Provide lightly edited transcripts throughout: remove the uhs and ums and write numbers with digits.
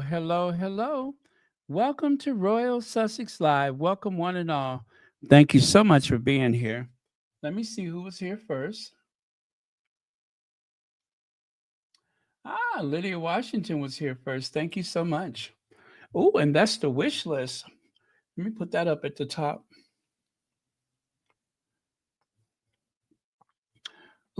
hello, hello. Welcome to Royal Sussex Live. Welcome, one and all. Thank you so much for being here. Let me see who was here first. Lydia Washington was here first. Thank you so much. Oh, and that's the wish list. Let me put that up at the top.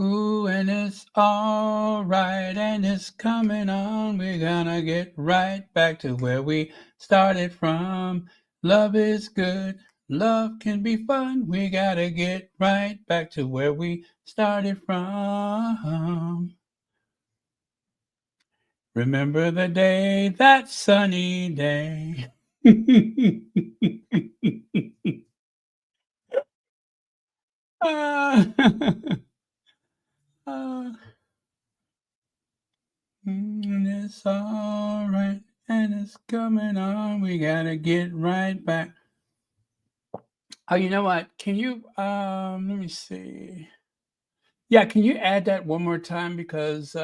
Ooh, and it's all right, and it's coming on. We're gonna get right back to where we started from. Love is good, love can be fun. We gotta get right back to where we started from. Remember the day, that sunny day. Ah, ah. It's all right, and it's coming on. We gotta get right back. Oh, you know what? Can you let me see. Yeah, can you add that one more time because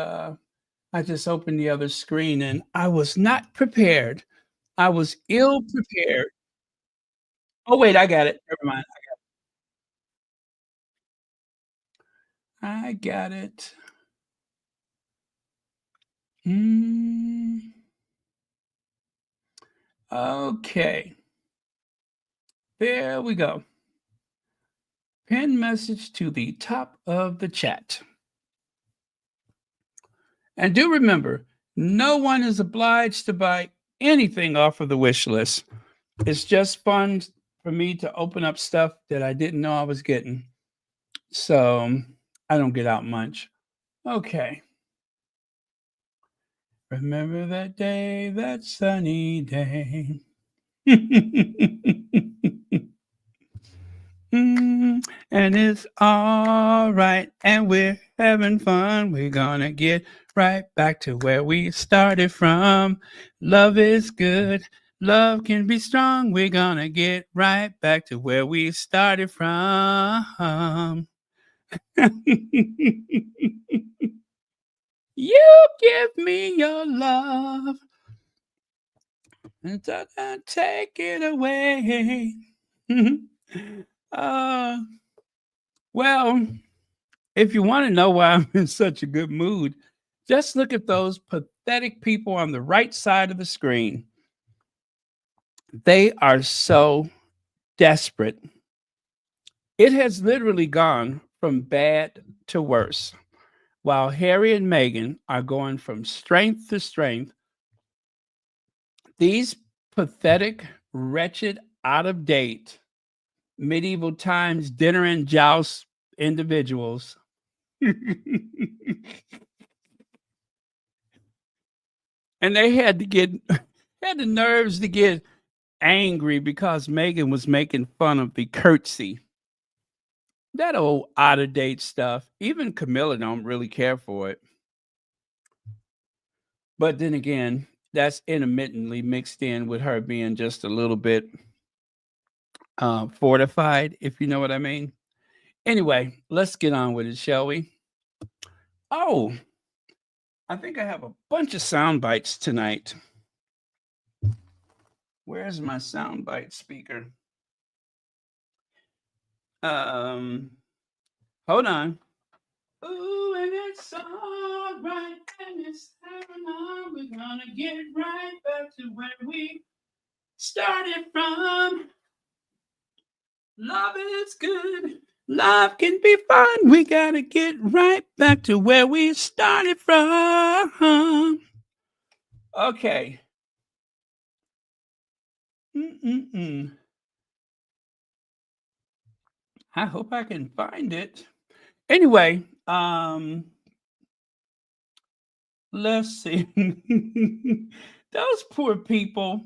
I just opened the other screen and I was not prepared. I was ill prepared. Oh wait, I got it. Never mind. I got it. Mm, okay. There we go. Pin message to the top of the chat. And do remember, no one is obliged to buy anything off of the wish list. It's just fun for me to open up stuff that I didn't know I was getting. So I don't get out much. Okay. Remember that day, that sunny day. And it's all right, and we're having fun. We're gonna get right back to where we started from. Love is good, love can be strong. We're gonna get right back to where we started from. You give me your love, and don't take it away. uh, well, if you want to know why I'm in such a good mood, just look at those pathetic people on the right side of the screen. They are so desperate. It has literally gone from bad to worse. While Harry and Meghan are going from strength to strength, these pathetic, wretched, out of date, medieval times dinner and joust individuals and they had to get had the nerves to get angry because Meghan was making fun of the curtsy. That old out of date stuff. Even Camilla don't really care for it. But then again, that's intermittently mixed in with her being just a little bit fortified, if you know what I mean. Anyway, let's get on with it, shall we? Oh, I think I have a bunch of sound bites tonight. Where's my soundbite speaker? Um, Hold on. Ooh, and it's all right, and it's happening on. We're gonna get right back to where we started from. Love is good. Love can be fun. We gotta get right back to where we started from. Okay. Mm-mm-mm. I hope I can find it. Anyway, let's see. Those poor people,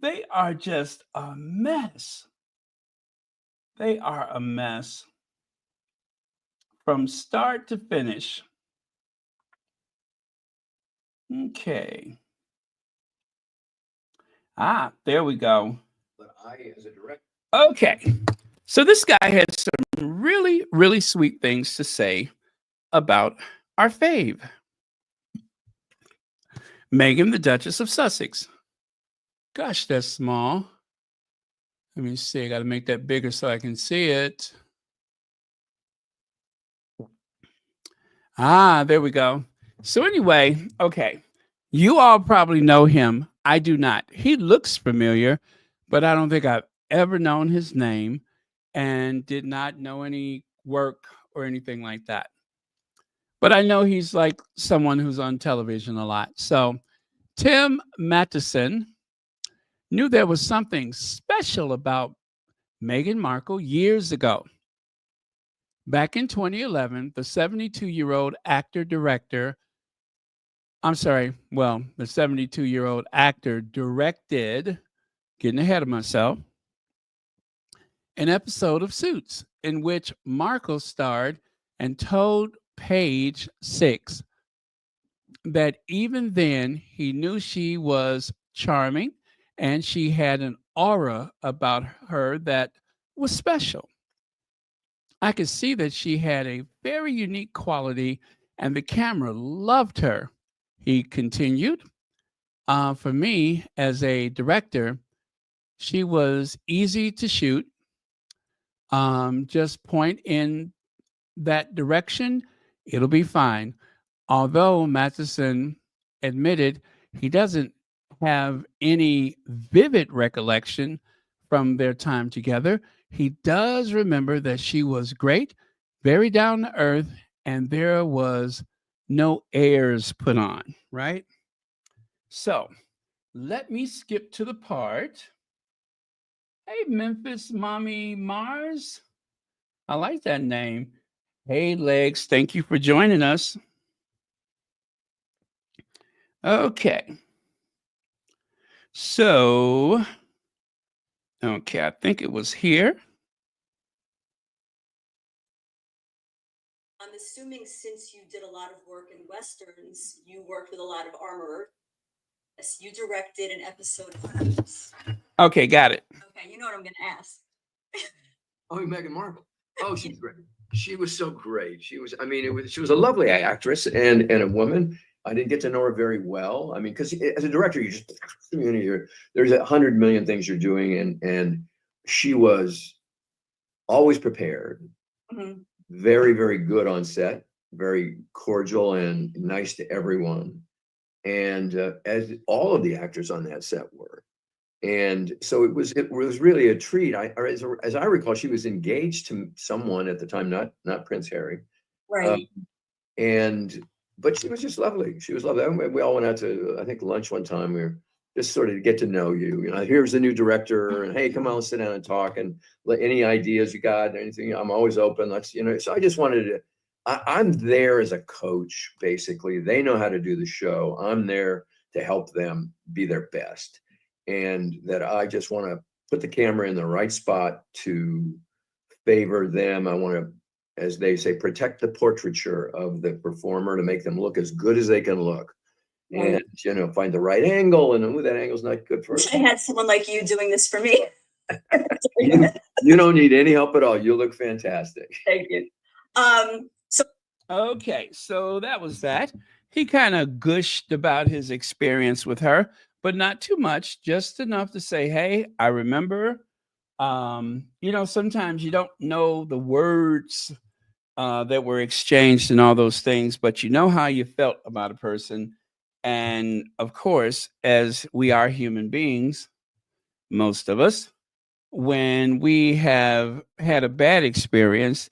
they are just a mess. They are a mess from start to finish. Okay. There we go. But I, as a director. Okay. So this guy had some really, really sweet things to say about our fave. Meghan, the Duchess of Sussex. Gosh, that's small. Let me see. I got to make that bigger so I can see it. Ah, there we go. So anyway, okay. You all probably know him. I do not. He looks familiar, but I don't think I've ever known his name and did not know any work or anything like that. But I know he's like someone who's on television a lot. So Tim Matheson knew there was something special about Meghan Markle years ago. Back in 2011, the 72-year-old the 72-year-old actor directed, getting ahead of myself, an episode of Suits in which Markle starred and told Page Six that even then he knew she was charming and she had an aura about her that was special. I could see that she had a very unique quality and the camera loved her. He continued, for me as a director, she was easy to shoot. Just point in that direction, it'll be fine. Although Matheson admitted he doesn't have any vivid recollection from their time together, he does remember that she was great, very down to earth, and there was no airs put on, right? So let me skip to the part. Hey, Memphis Mommy Mars. I like that name. Hey, Legs. Thank you for joining us. Okay. So, okay, I think it was here. I'm assuming since you did a lot of work in Westerns, you worked with a lot of armor. Yes, you directed an episode of Invictus. Okay, got it. Okay, you know what I'm going to ask. Oh, Meghan Markle. Oh, she's great. She was so great. She was a lovely actress and a woman. I didn't get to know her very well. I mean, because as a director, there's 100 million things you're doing, and she was always prepared, very, very good on set, very cordial and nice to everyone, and as all of the actors on that set were. And so it was really a treat. As I recall, she was engaged to someone at the time, not Prince Harry. Right. But she was just lovely. She was lovely. We all went out to, I think, lunch one time. We were just sort of get to know you. You know, here's the new director, and hey, come on, sit down and talk, and any ideas you got, anything. I'm always open. So I just wanted to. I'm there as a coach, basically. They know how to do the show. I'm there to help them be their best. And that I just want to put the camera in the right spot to favor them. I want to, as they say, protect the portraiture of the performer to make them look as good as they can look. Right. And, find the right angle, and that angle's not good for us. I had someone like you doing this for me. You don't need any help at all. You look fantastic. Thank you. Okay, so that was that. He kind of gushed about his experience with her, but not too much, just enough to say, hey, I remember. Sometimes you don't know the words that were exchanged and all those things, but you know how you felt about a person. And of course, as we are human beings, most of us, when we have had a bad experience,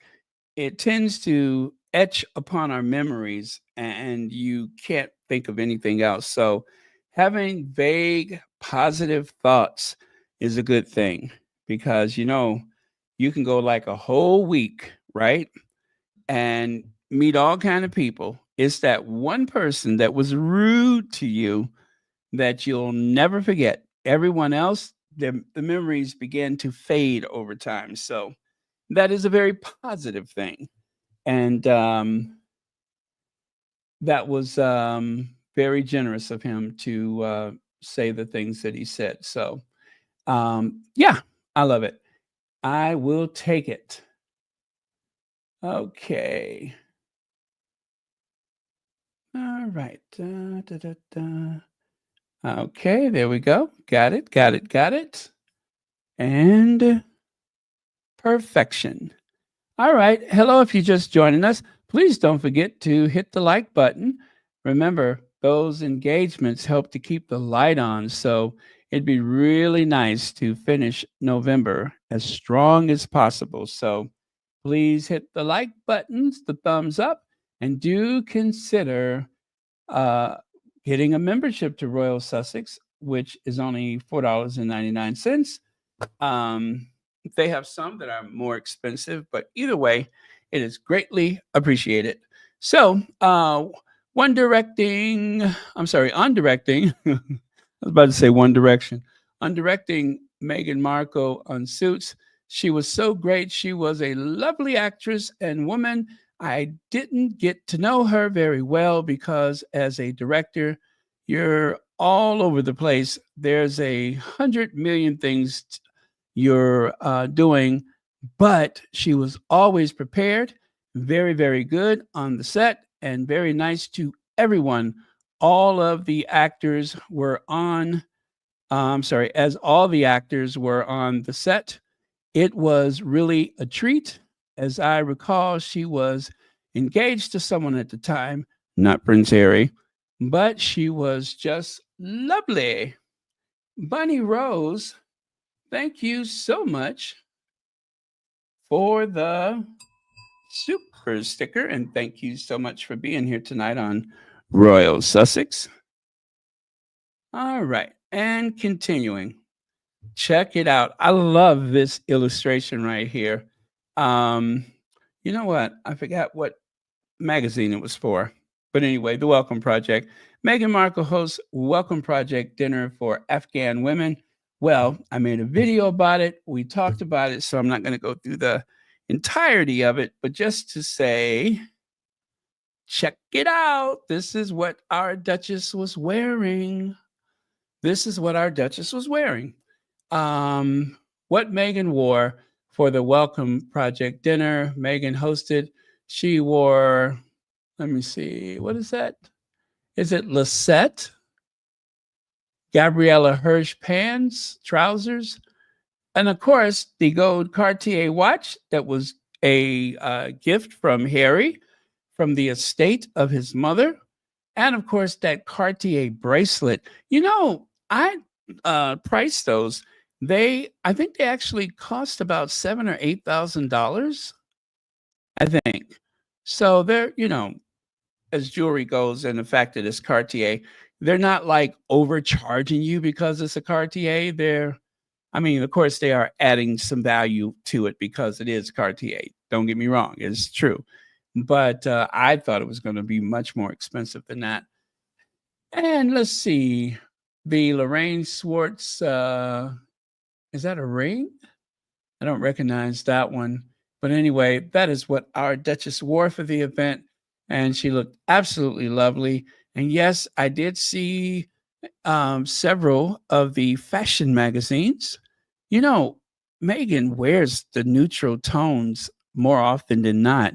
it tends to etch upon our memories and you can't think of anything else. So having vague positive thoughts is a good thing because, you can go like a whole week, right? And meet all kind of people. It's that one person that was rude to you that you'll never forget. Everyone else, the memories begin to fade over time. So that is a very positive thing. And that was very generous of him to say the things that he said. So, yeah, I love it. I will take it. Okay. All All right. Da, da, da, da. Okay, there we go. Got it, got it, got it. And perfection. All right. Hello, if you're just joining us, please don't forget to hit the like button. Remember, those engagements help to keep the light on. So it'd be really nice to finish November as strong as possible. So please hit the like buttons, the thumbs up, and do consider uh, getting a membership to Royal Sussex, which is only $4.99. They have some that are more expensive, but either way, it is greatly appreciated. So, on directing, I was about to say One Direction. On directing Meghan Markle on Suits, she was so great. She was a lovely actress and woman. I didn't get to know her very well because as a director, you're all over the place. There's 100 million things you're doing, but she was always prepared, very, very good on the set, and very nice to everyone. All of the actors were on, as all the actors were on the set, it was really a treat. As I recall, she was engaged to someone at the time, not Prince Harry, but she was just lovely. Bunny Rose, thank you so much for the super sticker, and thank you so much for being here tonight on Royal Sussex. All right, and continuing. Check it out. I love this illustration right here. You know what? I forgot what magazine it was for. But anyway, the Welcome Project. Meghan Markle hosts Welcome Project dinner for Afghan women. Well, I made a video about it. We talked about it, so I'm not going to go through the entirety of it, but just to say, check it out. This is what our Duchess was wearing. This is what our Duchess was wearing. What Meghan wore for the Welcome Project dinner. Meghan hosted. She wore, let me see, what is that? Is it Lisette? Gabriella Hirsch pants, trousers, and of course the gold Cartier watch that was a gift from Harry, from the estate of his mother, and of course that Cartier bracelet. You know, I priced those. I think they actually cost about $7,000 or $8,000. I think so. They're, as jewelry goes, and the fact that it's Cartier, they're not like overcharging you because it's a Cartier. Of course, they are adding some value to it because it is Cartier. Don't get me wrong, it's true. But I thought it was going to be much more expensive than that. And let's see, the Lorraine Swartz, is that a ring? I don't recognize that one. But anyway, that is what our Duchess wore for the event. And she looked absolutely lovely. And yes, I did see several of the fashion magazines. Meghan wears the neutral tones more often than not.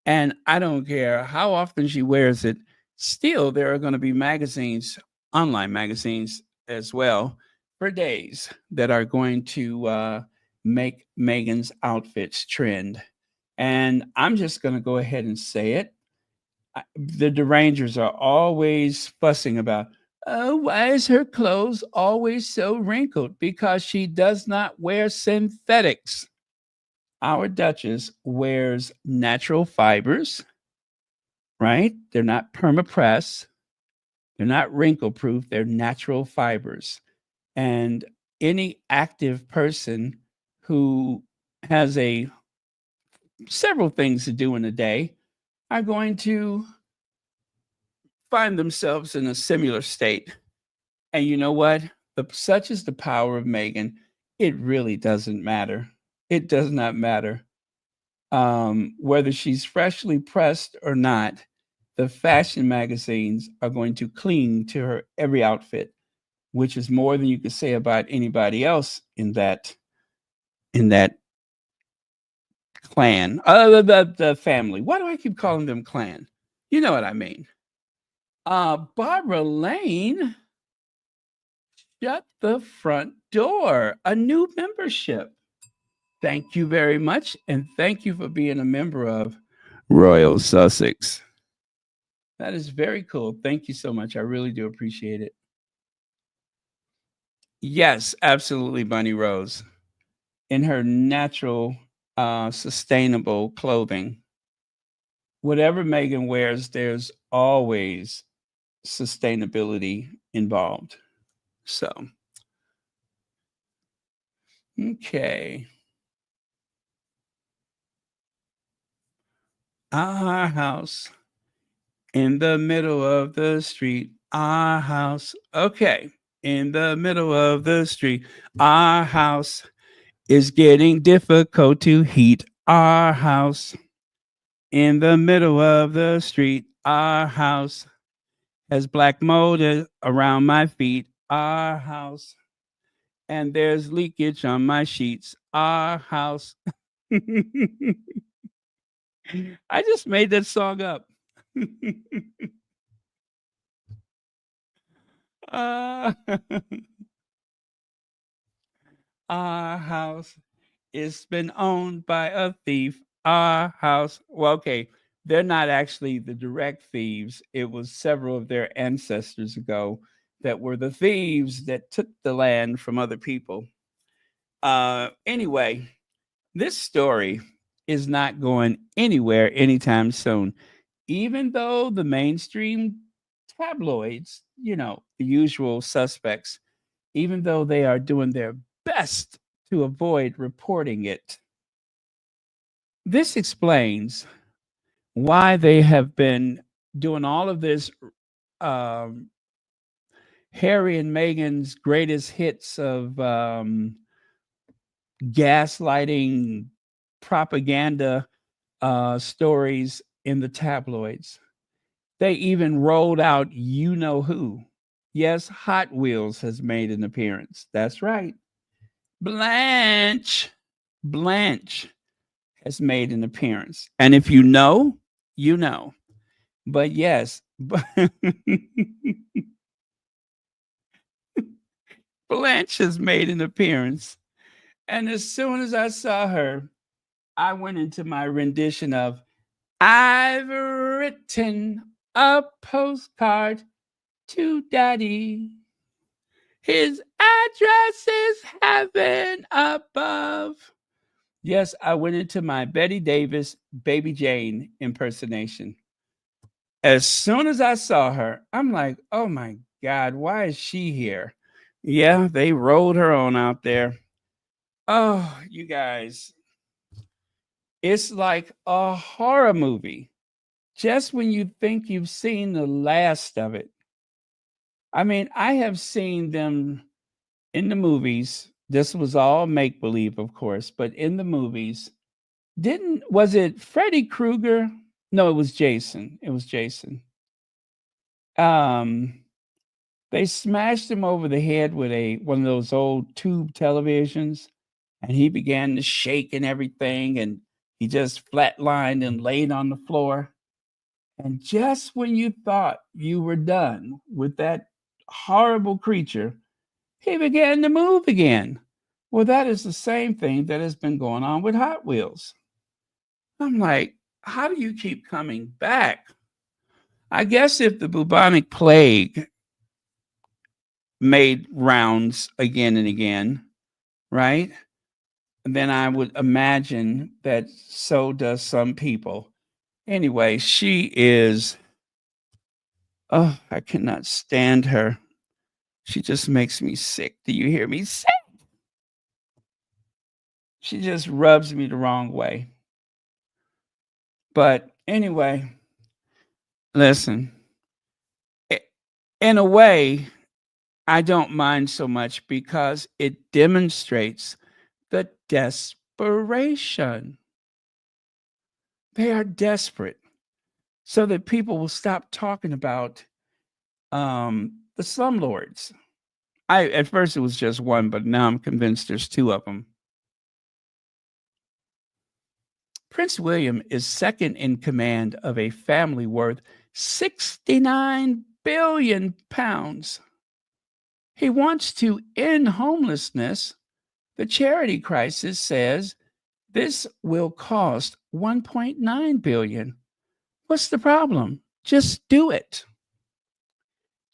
And I don't care how often she wears it. Still, there are going to be magazines, online magazines as well, for days that are going to make Meghan's outfits trend. And I'm just going to go ahead and say it. The derangers are always fussing about, oh, why is her clothes always so wrinkled? Because she does not wear synthetics. Our Duchess wears natural fibers, right? They're not permapress. They're not wrinkle proof. They're natural fibers. And any active person who has several things to do in a day are going to find themselves in a similar state. And you know what? Such is the power of Meghan. It really doesn't matter. It does not matter. Whether she's freshly pressed or not, the fashion magazines are going to cling to her every outfit, which is more than you could say about anybody else in that clan, the family. Why do I keep calling them clan? You know what I mean. Barbara Lane, shut the front door. A new membership. Thank you very much. And thank you for being a member of Royal Sussex. That is very cool. Thank you so much. I really do appreciate it. Yes, absolutely, Bunny Rose. In her natural, sustainable clothing. Whatever Meghan wears, there's always sustainability involved. So, okay. Our house in the middle of the street. Our house. Okay. In the middle of the street. Our house is getting difficult to heat. Our house in the middle of the street. Our house has black mold around my feet. Our house. And there's leakage on my sheets. Our house. I just made that song up. uh, our house has been owned by a thief. Our house. Well, okay. They're not actually the direct thieves. It was several of their ancestors ago that were the thieves that took the land from other people. Anyway, this story is not going anywhere anytime soon, even though the mainstream tabloids, the usual suspects, even though they are doing their best to avoid reporting it. This explains why they have been doing all of this um, Harry and Meghan's greatest hits of gaslighting propaganda stories in the tabloids. They even rolled out you know who. Yes, Hot Wheels has made an appearance. That's right. Blanche has made an appearance. And if you know, you know. But yes, Blanche has made an appearance. And as soon as I saw her, I went into my rendition of I've written a postcard to Daddy. His address is heaven above. Yes, I went into my Betty Davis, Baby Jane impersonation. As soon as I saw her, I'm like, oh my God, why is she here? Yeah, they rolled her on out there. Oh, you guys, it's like a horror movie. Just when you think you've seen the last of it. I mean, I have seen them in the movies. This was all make believe, of course, but in the movies, was it Freddy Krueger? No, it was Jason. It was Jason. Um, they smashed him over the head with one of those old tube televisions, and he began to shake and everything, and he just flatlined and laid on the floor. And just when you thought you were done with that horrible creature, he began to move again. Well, that is the same thing that has been going on with Hot Wheels. I'm like, how do you keep coming back? I guess if the bubonic plague made rounds again and again, right? Then I would imagine that so does some people. Anyway, she is, oh, I cannot stand her. She just makes me sick. Do you hear me? Sick. She just rubs me the wrong way. But anyway, listen, in a way, I don't mind so much because it demonstrates the desperation. They are desperate so that people will stop talking about the slumlords. At first it was just one, but now I'm convinced there's two of them. Prince William is second in command of a family worth $69 billion pounds. He wants to end homelessness. The charity crisis says this will cost 1.9 billion. What's the problem? Just do it.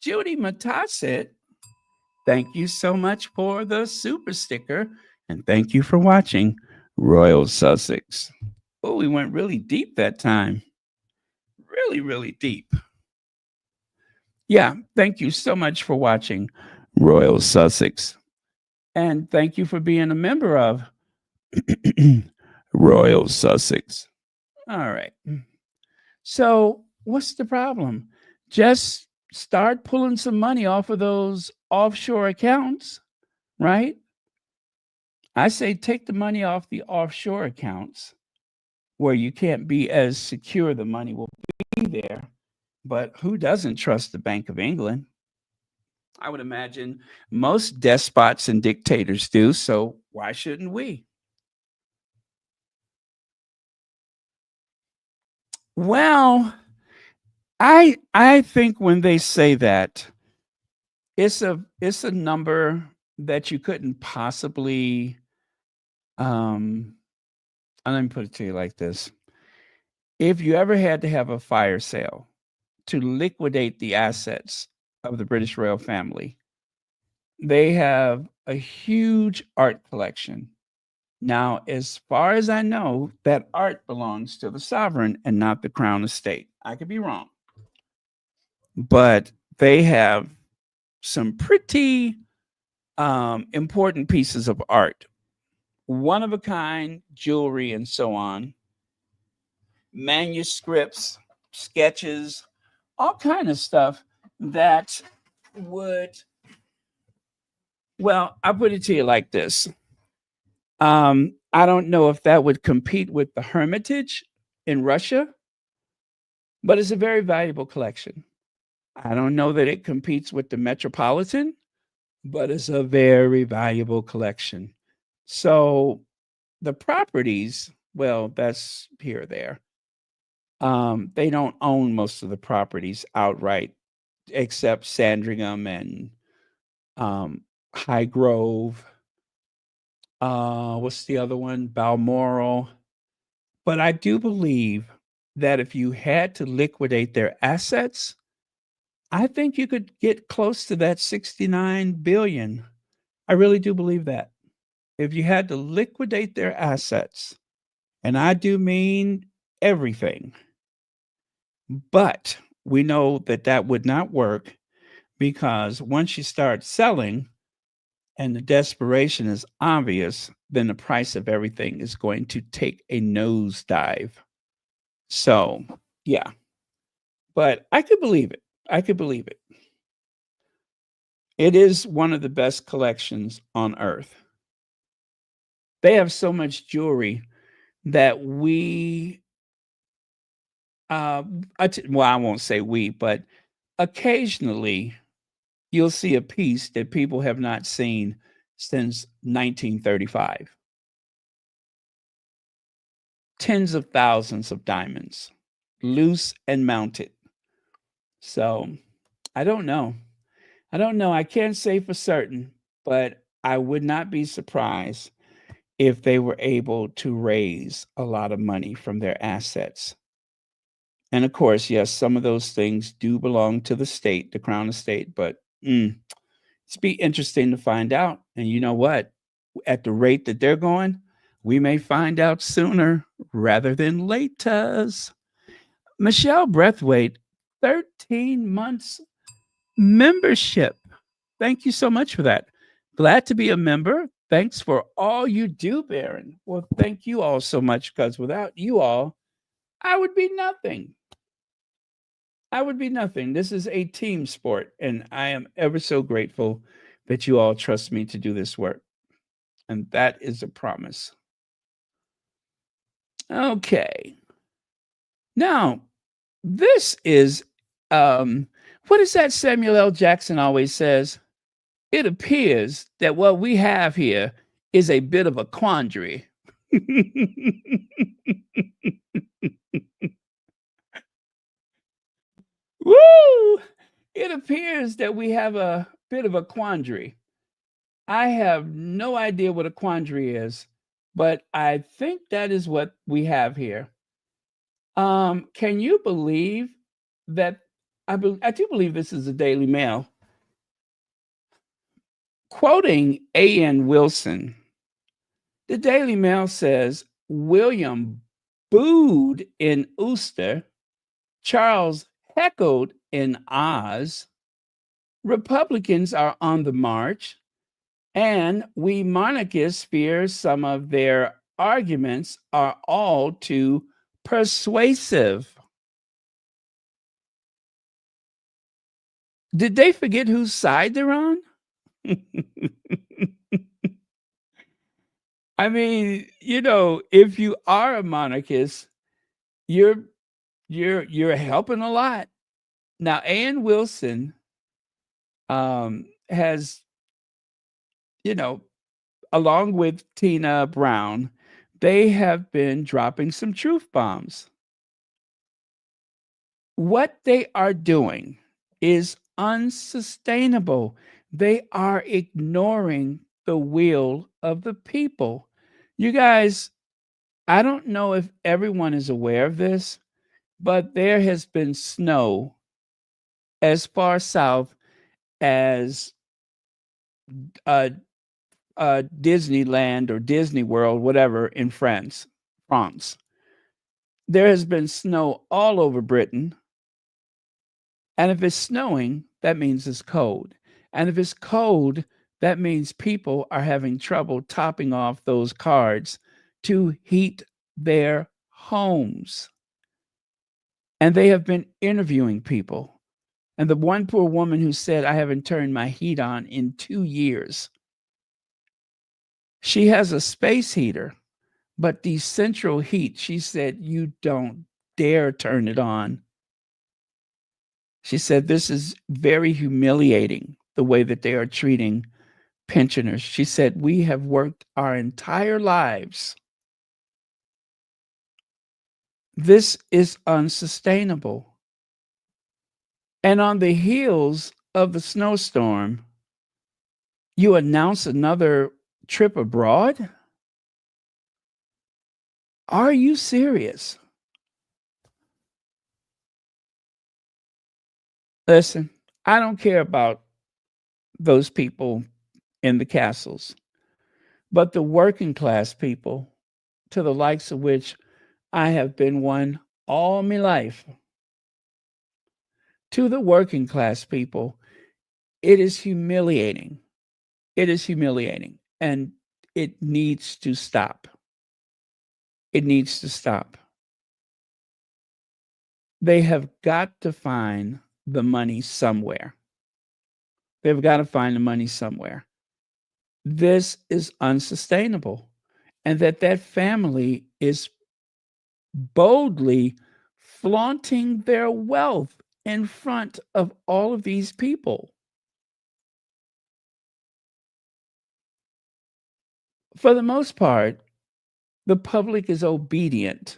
Judy Matheson, thank you so much for the super sticker, and thank you for watching Royal Sussex. Oh, we went really deep that time. Really, really deep. Yeah, thank you so much for watching Royal Sussex. And thank you for being a member of Royal Sussex. All right. So, what's the problem? Just start pulling some money off of those offshore accounts, right? I say take the money off the offshore accounts where you can't be as secure the money will be there. But who doesn't trust the Bank of England? I would imagine most despots and dictators do, so why shouldn't we? Well, I think when they say that, it's a number that you couldn't possibly let me put it to you like this. If you ever had to have a fire sale to liquidate the assets of the British royal family, they have a huge art collection. Now, as far as I know, that art belongs to the sovereign and not the crown estate. I could be wrong. But they have some pretty important pieces of art, one of a kind jewelry and so on, manuscripts, sketches, all kind of stuff that would, well, I'll put it to you like this. I don't know if that would compete with the Hermitage in Russia, but it's a very valuable collection. I don't know that it competes with the Metropolitan, but it's a very valuable collection. So the properties, well, that's here or there. They don't own most of the properties outright, except Sandringham and Highgrove. What's the other one? Balmoral. But I do believe that if you had to liquidate their assets, I think you could get close to that 69 billion. I really do believe that. If you had to liquidate their assets, and I do mean everything, but we know that that would not work because once you start selling and the desperation is obvious, then the price of everything is going to take a nosedive. So, yeah. But I could believe it. I could believe it. It is one of the best collections on earth. They have so much jewelry that we, well, I won't say we, but occasionally you'll see a piece that people have not seen since 1935. Tens of thousands of diamonds, loose and mounted. So I don't know. I don't know. I can't say for certain, but I would not be surprised if they were able to raise a lot of money from their assets. And of course, yes, some of those things do belong to the state, the crown estate, but it's be interesting to find out. And you know what? At the rate that they're going, we may find out sooner rather than later. Michelle Breathwaite, 13 months membership. Thank you so much for that. Glad to be a member. Thanks for all you do, Baron. Well, thank you all so much, because without you all, I would be nothing. I would be nothing. This is a team sport, and I am ever so grateful that you all trust me to do this work. And that is a promise. Okay. Now, this is what is that Samuel L. Jackson always says? It appears that what we have here is a bit of a quandary. Woo! It appears that we have a bit of a quandary. I have no idea what a quandary is, but I think that is what we have here. Can you believe that? I do believe this is the Daily Mail. Quoting A.N. Wilson, the Daily Mail says William booed in Ulster, Charles heckled in Oz, Republicans are on the march, and we monarchists fear some of their arguments are all too persuasive. Did they forget whose side they're on? I mean, if you are a monarchist, you're helping a lot. Now, Ann Wilson has, along with Tina Brown, they have been dropping some truth bombs. What they are doing is unsustainable. They are ignoring the will of the people. You guys, I don't know if everyone is aware of this, but there has been snow as far south as Disneyland or Disney World, whatever, in France. There has been snow all over Britain. And if it's snowing, that means it's cold. And if it's cold, that means people are having trouble topping off those cards to heat their homes. And they have been interviewing people. And the one poor woman who said, I haven't turned my heat on in 2 years. She has a space heater, but the central heat, she said, you don't dare turn it on. She said, this is very humiliating, the way that they are treating pensioners. She said, we have worked our entire lives. This is unsustainable. And on the heels of the snowstorm, you announce another trip abroad? Are you serious? Listen, I don't care about those people in the castles, but the working class people, to the likes of which I have been one all my life, to the working class people, it is humiliating. It is humiliating, and it needs to stop. It needs to stop. They have got to find the money somewhere. They've got to find the money somewhere. This is unsustainable. And that family is boldly flaunting their wealth in front of all of these people. For the most part, the public is obedient.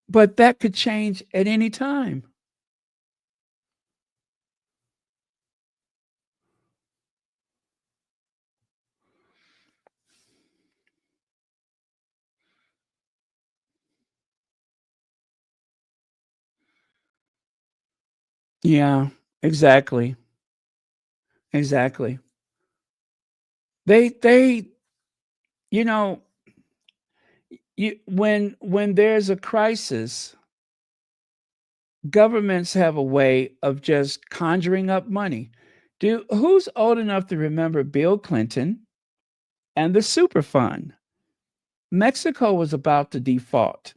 But that could change at any time. Yeah, exactly. Exactly. They you know, when there's a crisis, governments have a way of just conjuring up money. Who's old enough to remember Bill Clinton and the super fund? Mexico was about to default,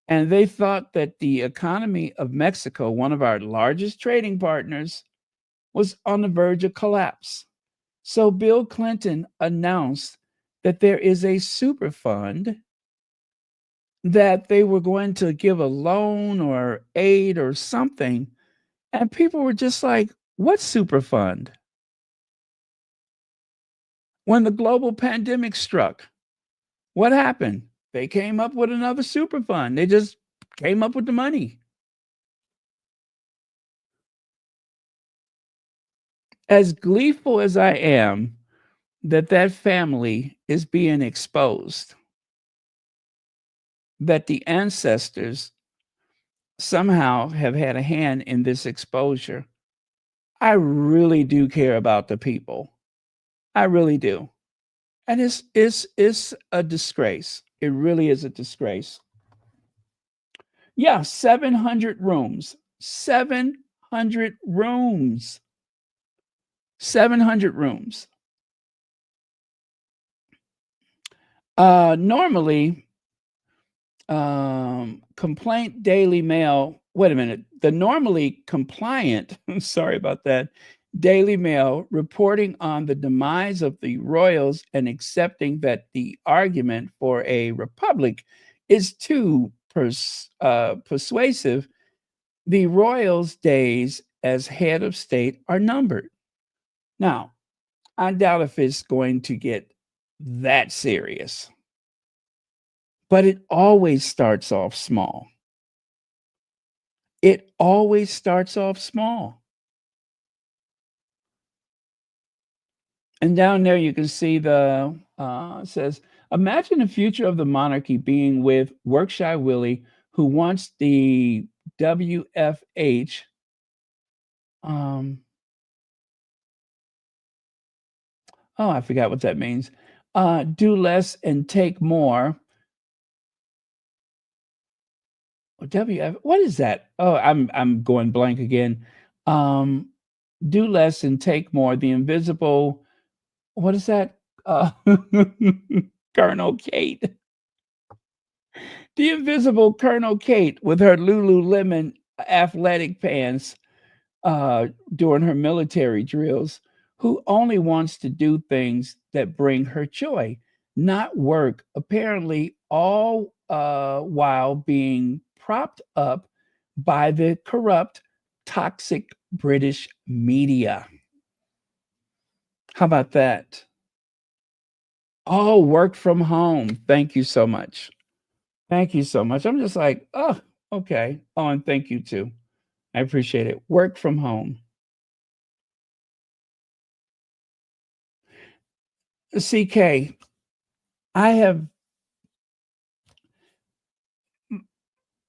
and they thought that the economy of Mexico, one of our largest trading partners, was on the verge of collapse. So Bill Clinton announced that there is a super fund that they were going to give a loan or aid or something. And people were just like, what super fund? When the global pandemic struck, what happened? They came up with another super fund. They just came up with the money. As gleeful as I am that that family is being exposed, that the ancestors somehow have had a hand in this exposure, I really do care about the people. I really do. And it's a disgrace. It really is a disgrace. Yeah, 700 rooms. 700 rooms. 700 rooms. Normally, complaint Daily Mail. Wait a minute. The normally compliant, sorry about that, Daily Mail reporting on the demise of the royals and accepting that the argument for a republic is too persuasive. The royals' days as head of state are numbered. Now, I doubt if it's going to get that serious, but it always starts off small. It always starts off small. And down there you can see the it says, imagine the future of the monarchy being with Workshire Willie, who wants the WFH oh, I forgot what that means. Do less and take more. WF, what is that? Oh, I'm going blank again. Do less and take more. The invisible, what is that? Colonel Kate. The invisible Colonel Kate with her Lululemon athletic pants during her military drills, who only wants to do things that bring her joy, not work, apparently, all while being propped up by the corrupt, toxic British media. How about that? Oh, work from home. Thank you so much. Thank you so much. I'm just like, oh, okay. Oh, and thank you too. I appreciate it. Work from home. CK, I have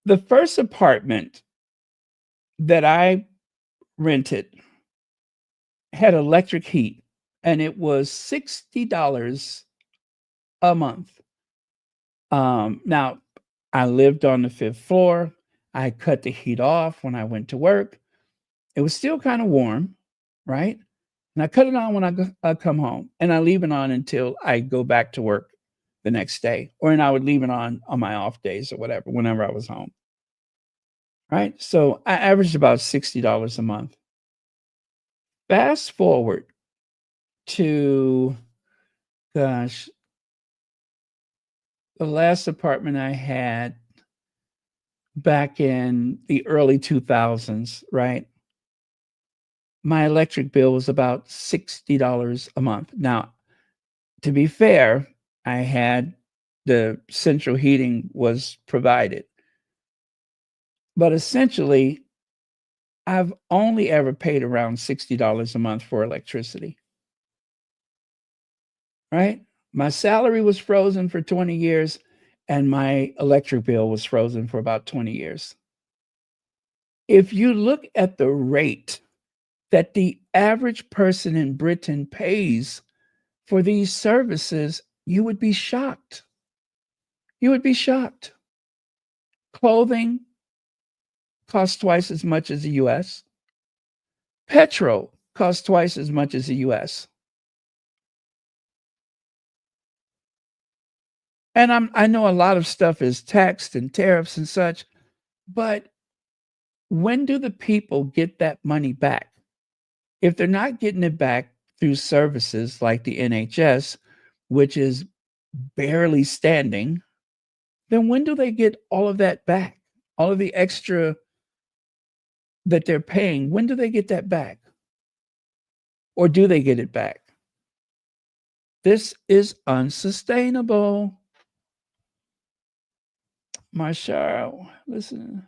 the first apartment that I rented had electric heat, and it was $60 a month. Now, I lived on the fifth floor. I cut the heat off when I went to work. It was still kind of warm, right? And I cut it on when I come home, and I leave it on until I go back to work the next day, and I would leave it on my off days or whatever, whenever I was home. Right? So I averaged about $60 a month. Fast forward to, gosh, the last apartment I had back in the early 2000s, right? My electric bill was about $60 a month. Now, to be fair, I had the central heating was provided. But essentially, I've only ever paid around $60 a month for electricity. Right? My salary was frozen for 20 years, and my electric bill was frozen for about 20 years. If you look at the rate that the average person in Britain pays for these services, you would be shocked. You would be shocked. Clothing costs twice as much as the US. Petrol costs twice as much as the US. And I know a lot of stuff is taxed and tariffs and such, but when do the people get that money back? If they're not getting it back through services like the NHS, which is barely standing, then when do they get all of that back? All of the extra that they're paying, when do they get that back? Or do they get it back? This is unsustainable. Marshall, listen.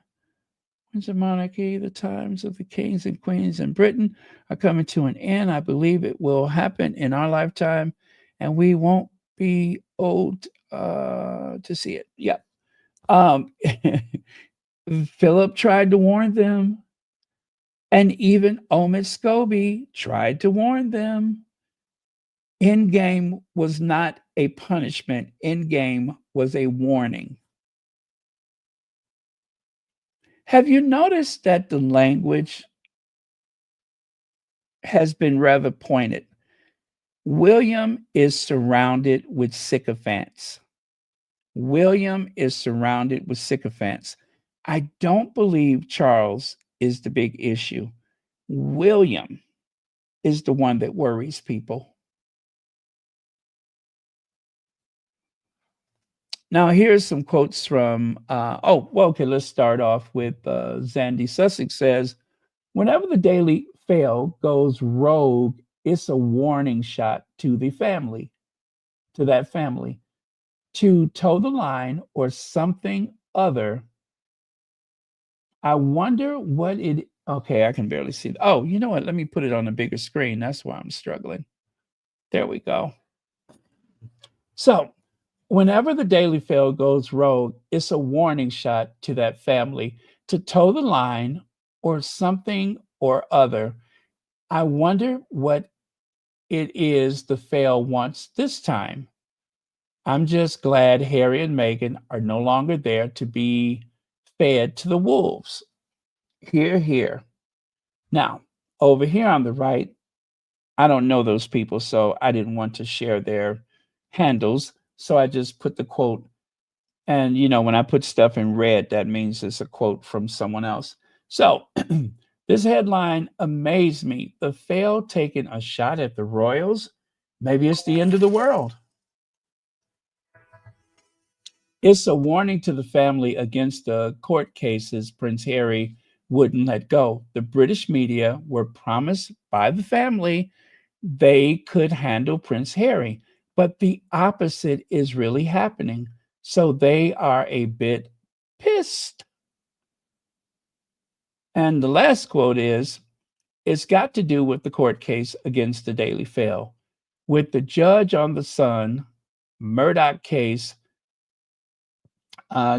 Windsor monarchy, the times of the kings and queens in Britain are coming to an end. I believe it will happen in our lifetime, and we won't be old to see it. Yeah. Philip tried to warn them, and even Omid Scobie tried to warn them. Endgame was not a punishment. Endgame was a warning. Have you noticed that the language has been rather pointed? William is surrounded with sycophants. William is surrounded with sycophants. I don't believe Charles is the big issue. William is the one that worries people. Now, here's some quotes from, okay, let's start off with Zandy Sussex says, whenever the Daily Fail goes rogue, it's a warning shot to the family, to that family, to toe the line or something other. I wonder what it, okay, I can barely see it. Oh, you know what? Let me put it on a bigger screen. That's why I'm struggling. There we go. So, whenever the Daily Fail goes rogue, it's a warning shot to that family to toe the line or something or other. I wonder what it is the Fail wants this time. I'm just glad Harry and Meghan are no longer there to be fed to the wolves. Hear, hear. Now, over here on the right, I don't know those people, so I didn't want to share their handles. So I just put the quote. And, you know, when I put stuff in red, that means it's a quote from someone else. So this headline amazed me. The Fail taking a shot at the royals. Maybe it's the end of the world. It's a warning to the family against the court cases Prince Harry wouldn't let go. The British media were promised by the family they could handle Prince Harry, but the opposite is really happening. So they are a bit pissed. And the last quote is, it's got to do with the court case against the Daily Fail. With the judge on the Sun Murdoch case,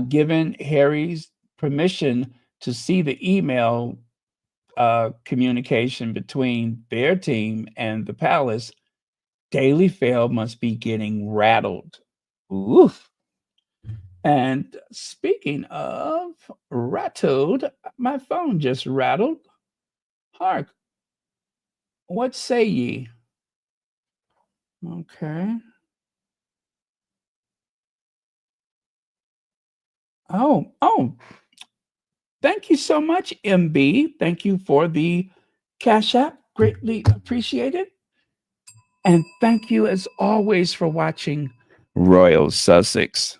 given Harry's permission to see the email communication between their team and the palace, Daily Fail must be getting rattled. Oof. And speaking of rattled, my phone just rattled. Hark, what say ye? Okay. Oh, thank you so much, MB. Thank you for the Cash App. Greatly appreciated. And thank you, as always, for watching Royal Sussex.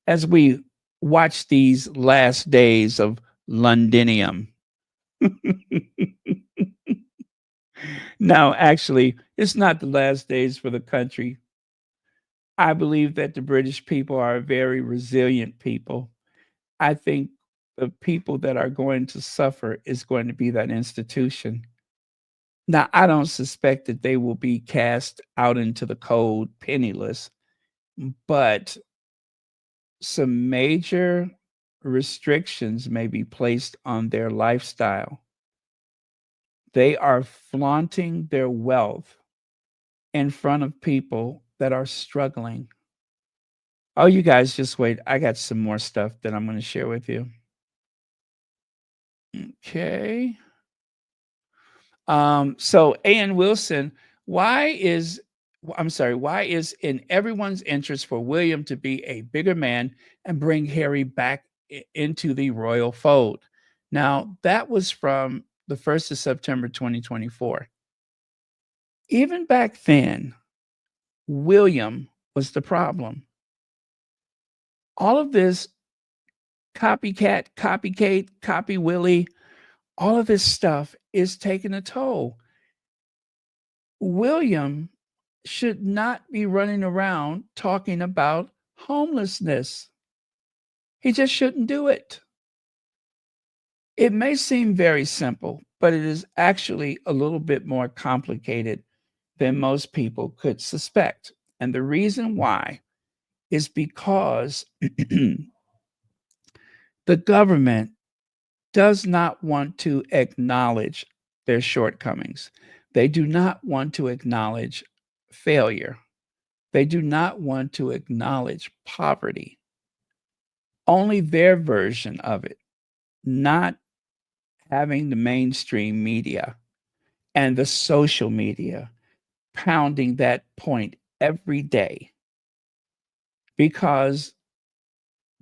As we watch these last days of Londinium. Now, actually, it's not the last days for the country. I believe that the British people are a very resilient people. I think the people that are going to suffer is going to be that institution. Now, I don't suspect that they will be cast out into the cold penniless, but some major restrictions may be placed on their lifestyle. They are flaunting their wealth in front of people that are struggling. Oh, you guys just wait. I got some more stuff that I'm going to share with you. Okay. So A.N. Wilson, why is in everyone's interest for William to be a bigger man and bring Harry back into the royal fold? Now, that was from the 1st of September 2024. Even back then, William was the problem. All of this copycat, copy Willie, all of this stuff is taking a toll. William should not be running around talking about homelessness. He just shouldn't do it. It may seem very simple, but it is actually a little bit more complicated than most people could suspect. And the reason why is because the government does not want to acknowledge their shortcomings. They do not want to acknowledge failure. They do not want to acknowledge poverty. Only their version of it, not having the mainstream media and the social media pounding that point every day. Because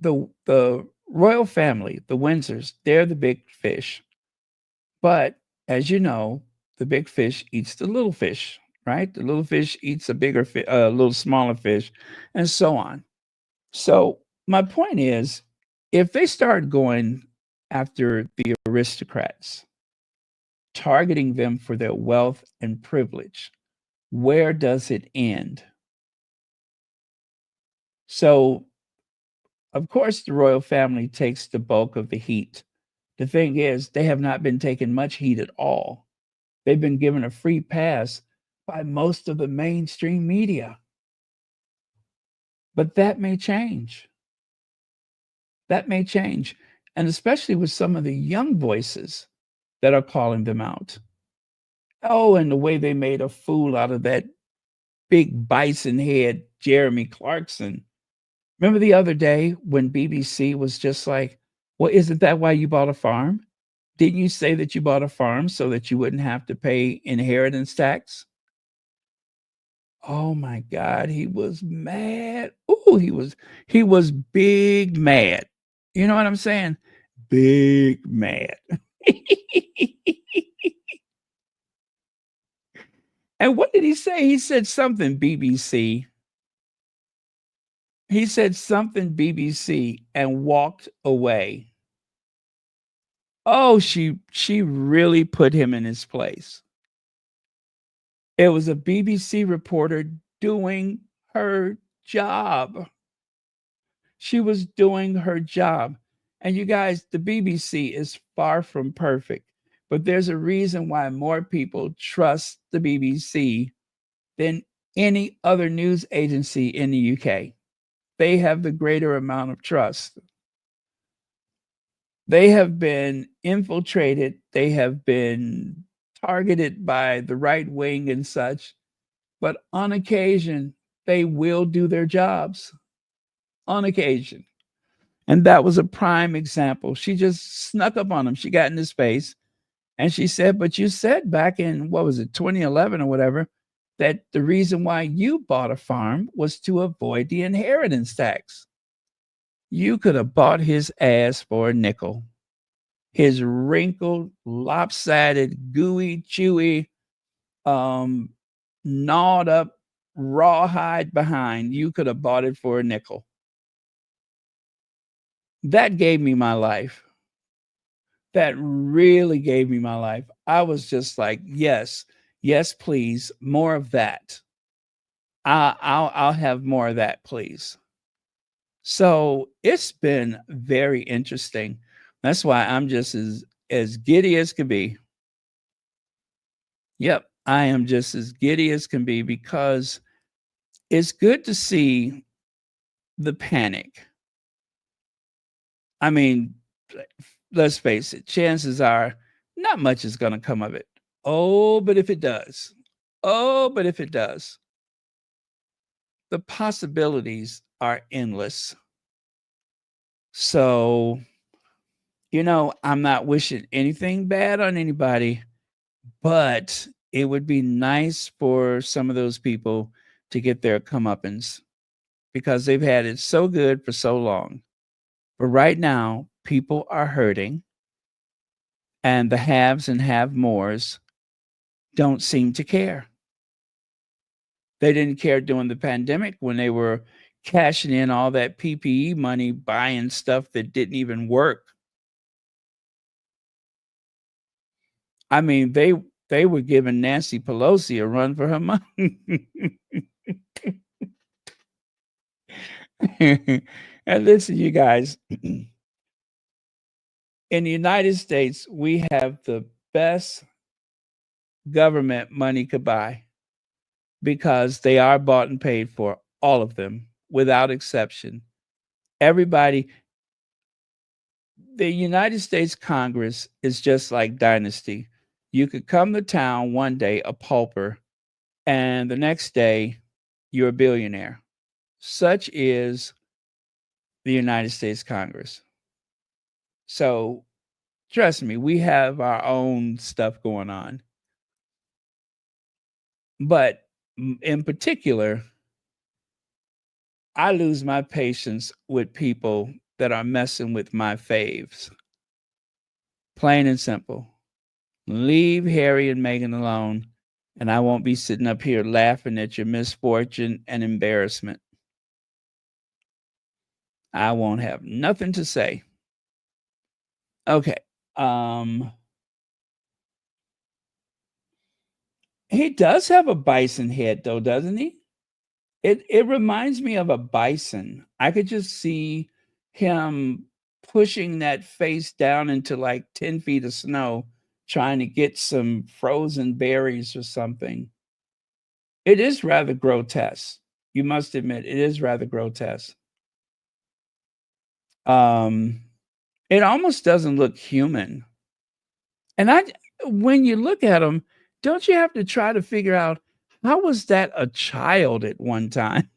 the royal family, the Windsors, they're the big fish. But as you know, the big fish eats the little fish, right? The little fish eats a little smaller fish, and so on. So my point is, if they start going after the aristocrats, targeting them for their wealth and privilege, where does it end? So, of course, the royal family takes the bulk of the heat. The thing is, they have not been taking much heat at all. They've been given a free pass by most of the mainstream media. But that may change. That may change. And especially with some of the young voices that are calling them out. Oh, and the way they made a fool out of that big bison head, Jeremy Clarkson. Remember the other day when BBC was just like, well, isn't that why you bought a farm? Didn't you say that you bought a farm so that you wouldn't have to pay inheritance tax? Oh my God, he was mad. Oh, he was big mad. You know what I'm saying? Big mad. And what did he say? He said something BBC. He said something BBC and walked away. Oh, she really put him in his place. It was a BBC reporter doing her job. She was doing her job. And you guys, the BBC is far from perfect, but there's a reason why more people trust the BBC than any other news agency in the UK. They have the greater amount of trust. They have been infiltrated. They have been targeted by the right wing and such, but on occasion, they will do their jobs. On occasion. And that was a prime example. She just snuck up on him. She got in his face and she said, but you said back in, what was it, 2011 or whatever, that the reason why you bought a farm was to avoid the inheritance tax. You could have bought his ass for a nickel. His wrinkled, lopsided, gooey, chewy, gnawed up, rawhide behind. You could have bought it for a nickel. That gave me my life. That really gave me my life. I was just like, yes, please, more of that. I'll have more of that, please. So it's been very interesting. That's why I'm just as giddy as can be. Yep, I am just as giddy as can be because it's good to see the panic. I mean, let's face it, chances are not much is going to come of it. Oh, but if it does, the possibilities are endless. So, I'm not wishing anything bad on anybody, but it would be nice for some of those people to get their comeuppance because they've had it so good for so long. But right now, people are hurting, and the haves and have-mores don't seem to care. They didn't care during the pandemic when they were cashing in all that PPE money, buying stuff that didn't even work. I mean, they were giving Nancy Pelosi a run for her money. And listen, you guys, in the United States, we have the best government money could buy because they are bought and paid for, all of them, without exception. Everybody, the United States Congress is just like Dynasty. You could come to town one day, a pauper, and the next day, you're a billionaire. Such is the United States Congress. So, trust me, we have our own stuff going on. But in particular, I lose my patience with people that are messing with my faves. Plain and simple. Leave Harry and Meghan alone, and I won't be sitting up here laughing at your misfortune and embarrassment. I won't have nothing to say. Okay. He does have a bison head, though, doesn't he? It reminds me of a bison. I could just see him pushing that face down into like 10 feet of snow, trying to get some frozen berries or something. It is rather grotesque. You must admit, it is rather grotesque. It almost doesn't look human. And when you look at him, don't you have to try to figure out, how was that a child at one time?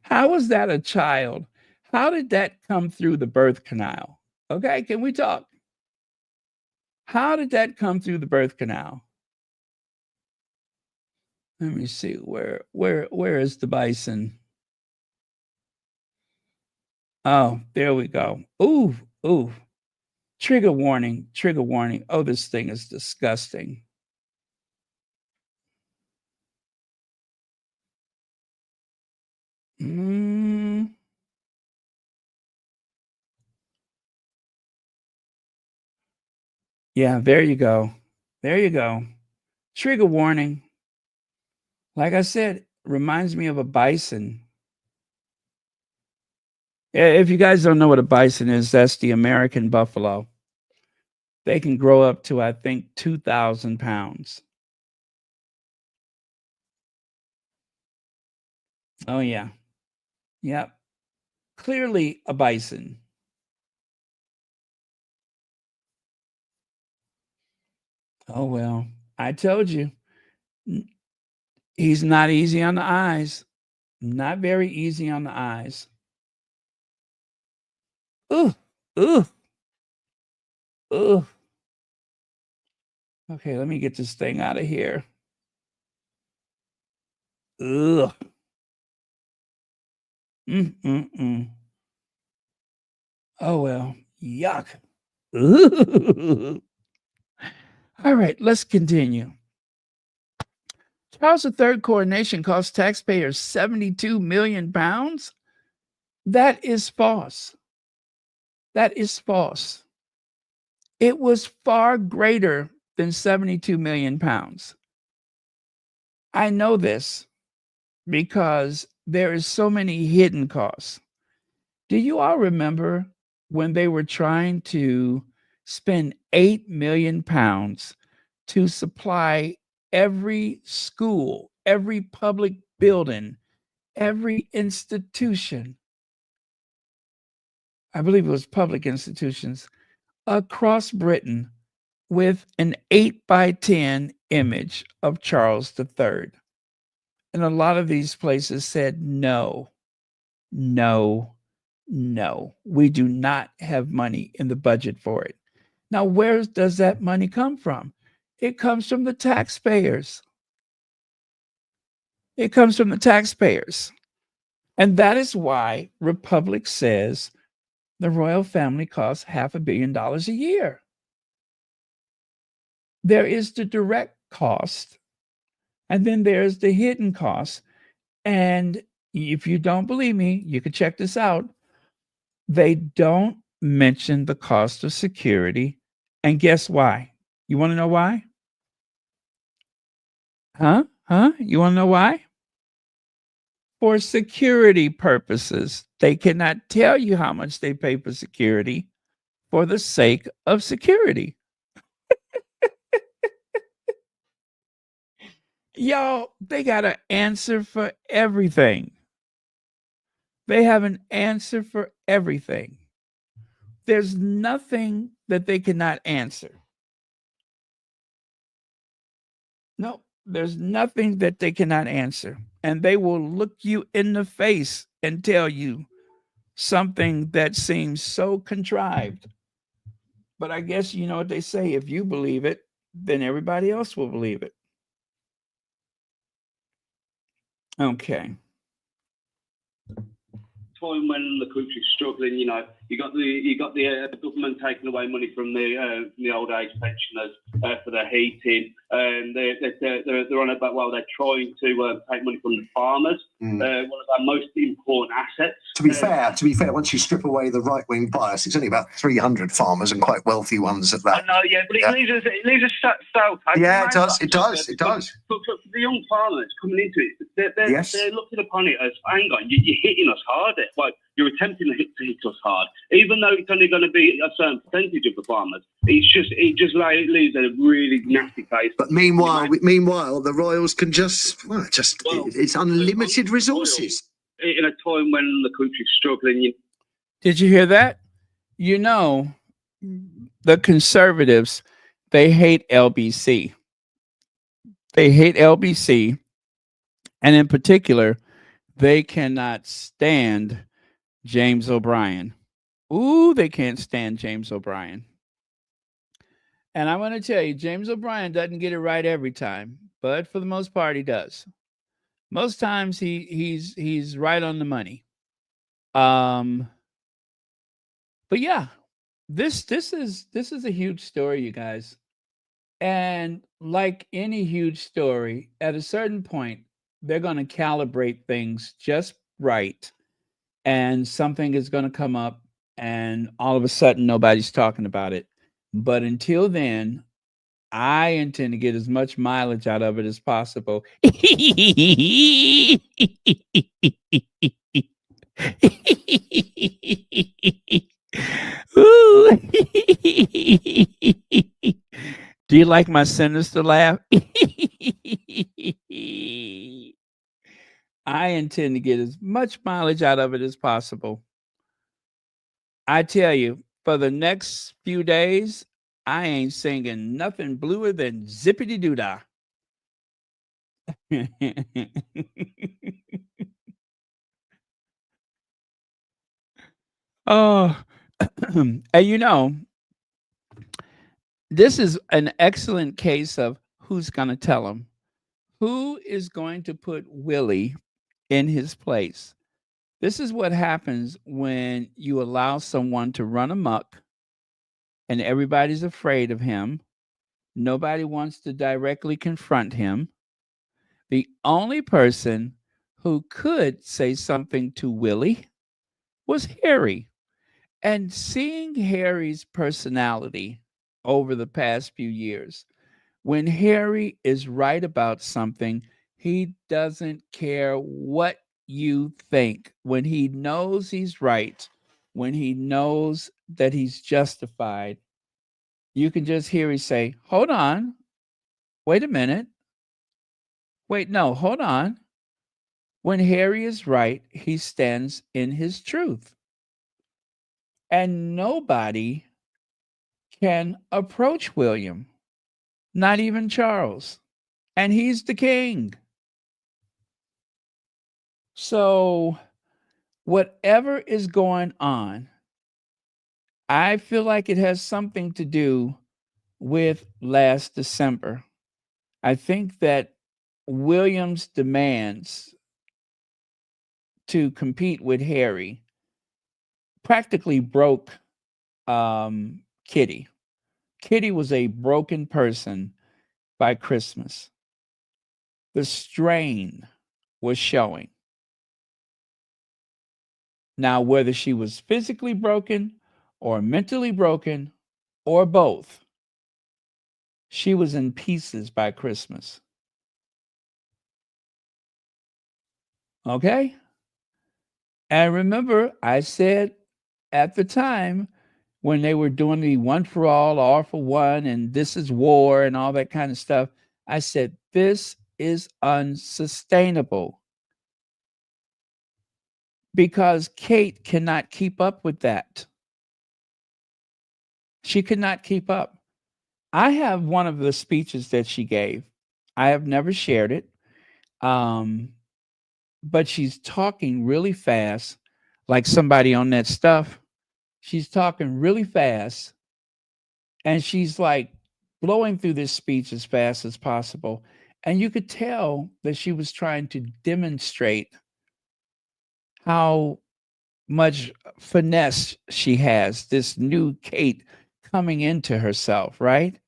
How was that a child? How did that come through the birth canal? Okay, can we talk? How did that come through the birth canal? Let me see, where is the bison? Oh, there we go. Ooh, ooh. Trigger warning, trigger warning. Oh, this thing is disgusting. Yeah, there you go. There you go. Trigger warning. Like I said, reminds me of a bison. If you guys don't know what a bison is, that's the American buffalo. They can grow up to, I think, 2,000 pounds. Oh, yeah. Yep. Clearly a bison. Oh, well, I told you. He's not easy on the eyes. Not very easy on the eyes. Ooh, ooh, ooh. Okay, let me get this thing out of here. Ugh. Mm-mm-mm. Oh, well, yuck. Ooh. All right, let's continue. Charles III coronation cost taxpayers 72 million pounds? That is false. That is false. It was far greater than 72 million pounds. I know this because there is so many hidden costs. Do you all remember when they were trying to spend 8 million pounds to supply every school, every public building, every institution? I believe it was public institutions across Britain with an 8x10 image of Charles III. And a lot of these places said, no, no, no, we do not have money in the budget for it. Now, where does that money come from? It comes from the taxpayers. It comes from the taxpayers. And that is why Republic says the royal family costs $500 million a year. There is the direct cost, and then there's the hidden cost. And if you don't believe me, you can check this out. They don't mention the cost of security. And guess why? You want to know why? Huh? Huh? You want to know why? For security purposes. They cannot tell you how much they pay for security for the sake of security. Y'all, they got an answer for everything. They have an answer for everything. There's nothing that they cannot answer. No, there's nothing that they cannot answer. And they will look you in the face and tell you something that seems so contrived. But I guess you know what they say, if you believe it, then everybody else will believe it. Okay. Time when the country's struggling, you know, you got the government taking away money from the old age pensioners for their heating. They're on about, well, they're trying to take money from the farmers, one of our most important assets. To be fair, once you strip away the right-wing bias, it's only about 300 farmers and quite wealthy ones at that. I know, yeah, but it leaves us stale. Yeah, it does. But for the young farmers coming into it, they're looking upon it as, hang on, you're hitting us hard. Like, you're attempting to hit us hard, even though it's only going to be a certain percentage of the farmers. It leaves a really nasty case. But meanwhile, the royals can it's unlimited resources. In a time when the country's struggling. Did you hear that? You know, the conservatives, they hate LBC. They hate LBC. And in particular, they cannot stand James O'Brien. Ooh, they can't stand James O'Brien. And I want to tell you, James O'Brien doesn't get it right every time, but for the most part, he does. Most times he's right on the money. But yeah, this is a huge story, you guys. And like any huge story, at a certain point, they're going to calibrate things just right. And something is going to come up, and all of a sudden, nobody's talking about it. But until then, I intend to get as much mileage out of it as possible. Ooh. Do you like my sinister laugh? I intend to get as much mileage out of it as possible. I tell you, for the next few days, I ain't singing nothing bluer than zippity doo dah. Oh, and you know, this is an excellent case of who's going to tell him. Who is going to put Willie in his place? This is what happens when you allow someone to run amok and everybody's afraid of him. Nobody wants to directly confront him. The only person who could say something to Willie was Harry. And seeing Harry's personality over the past few years, when Harry is right about something, he doesn't care what you think. When he knows he's right, when he knows that he's justified, you can just hear him say, hold on, wait a minute. Wait, no, hold on. When Harry is right, he stands in his truth. And nobody can approach William, not even Charles. And he's the king. So, whatever is going on, I feel like it has something to do with last December. I think that William's demands to compete with Harry practically broke Kitty. Kitty was a broken person by Christmas. The strain was showing. Now, whether she was physically broken or mentally broken or both, she was in pieces by Christmas. Okay. And remember, I said at the time when they were doing the one for all for one, and this is war and all that kind of stuff, I said, this is unsustainable because Kate cannot keep up with that. She could not keep up. I have one of the speeches that she gave. I have never shared it. But she's talking really fast, like somebody on that stuff. She's talking really fast, and she's like blowing through this speech as fast as possible. And you could tell that she was trying to demonstrate how much finesse she has, this new Kate coming into herself, right?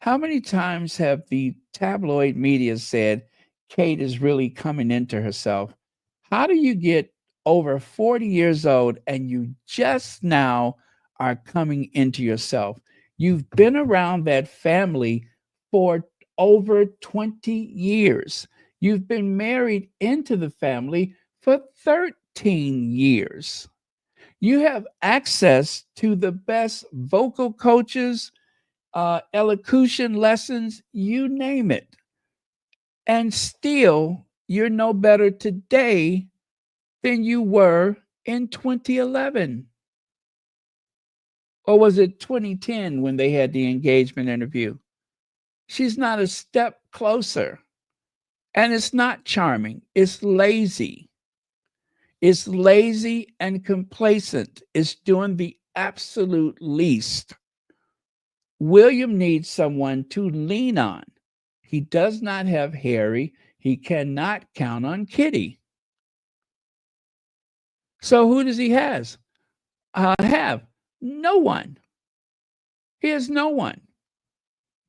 How many times have the tabloid media said Kate is really coming into herself? How do you get over 40 years old and you just now are coming into yourself? You've been around that family for over 20 years. You've been married into the family for 13 years. You have access to the best vocal coaches, elocution lessons, you name it. And still, you're no better today than you were in 2011. Or was it 2010 when they had the engagement interview? She's not a step closer. And it's not charming, it's lazy. It's lazy and complacent. It's doing the absolute least. William needs someone to lean on. He does not have Harry. He cannot count on Kitty. So who does he have? No one. He has no one.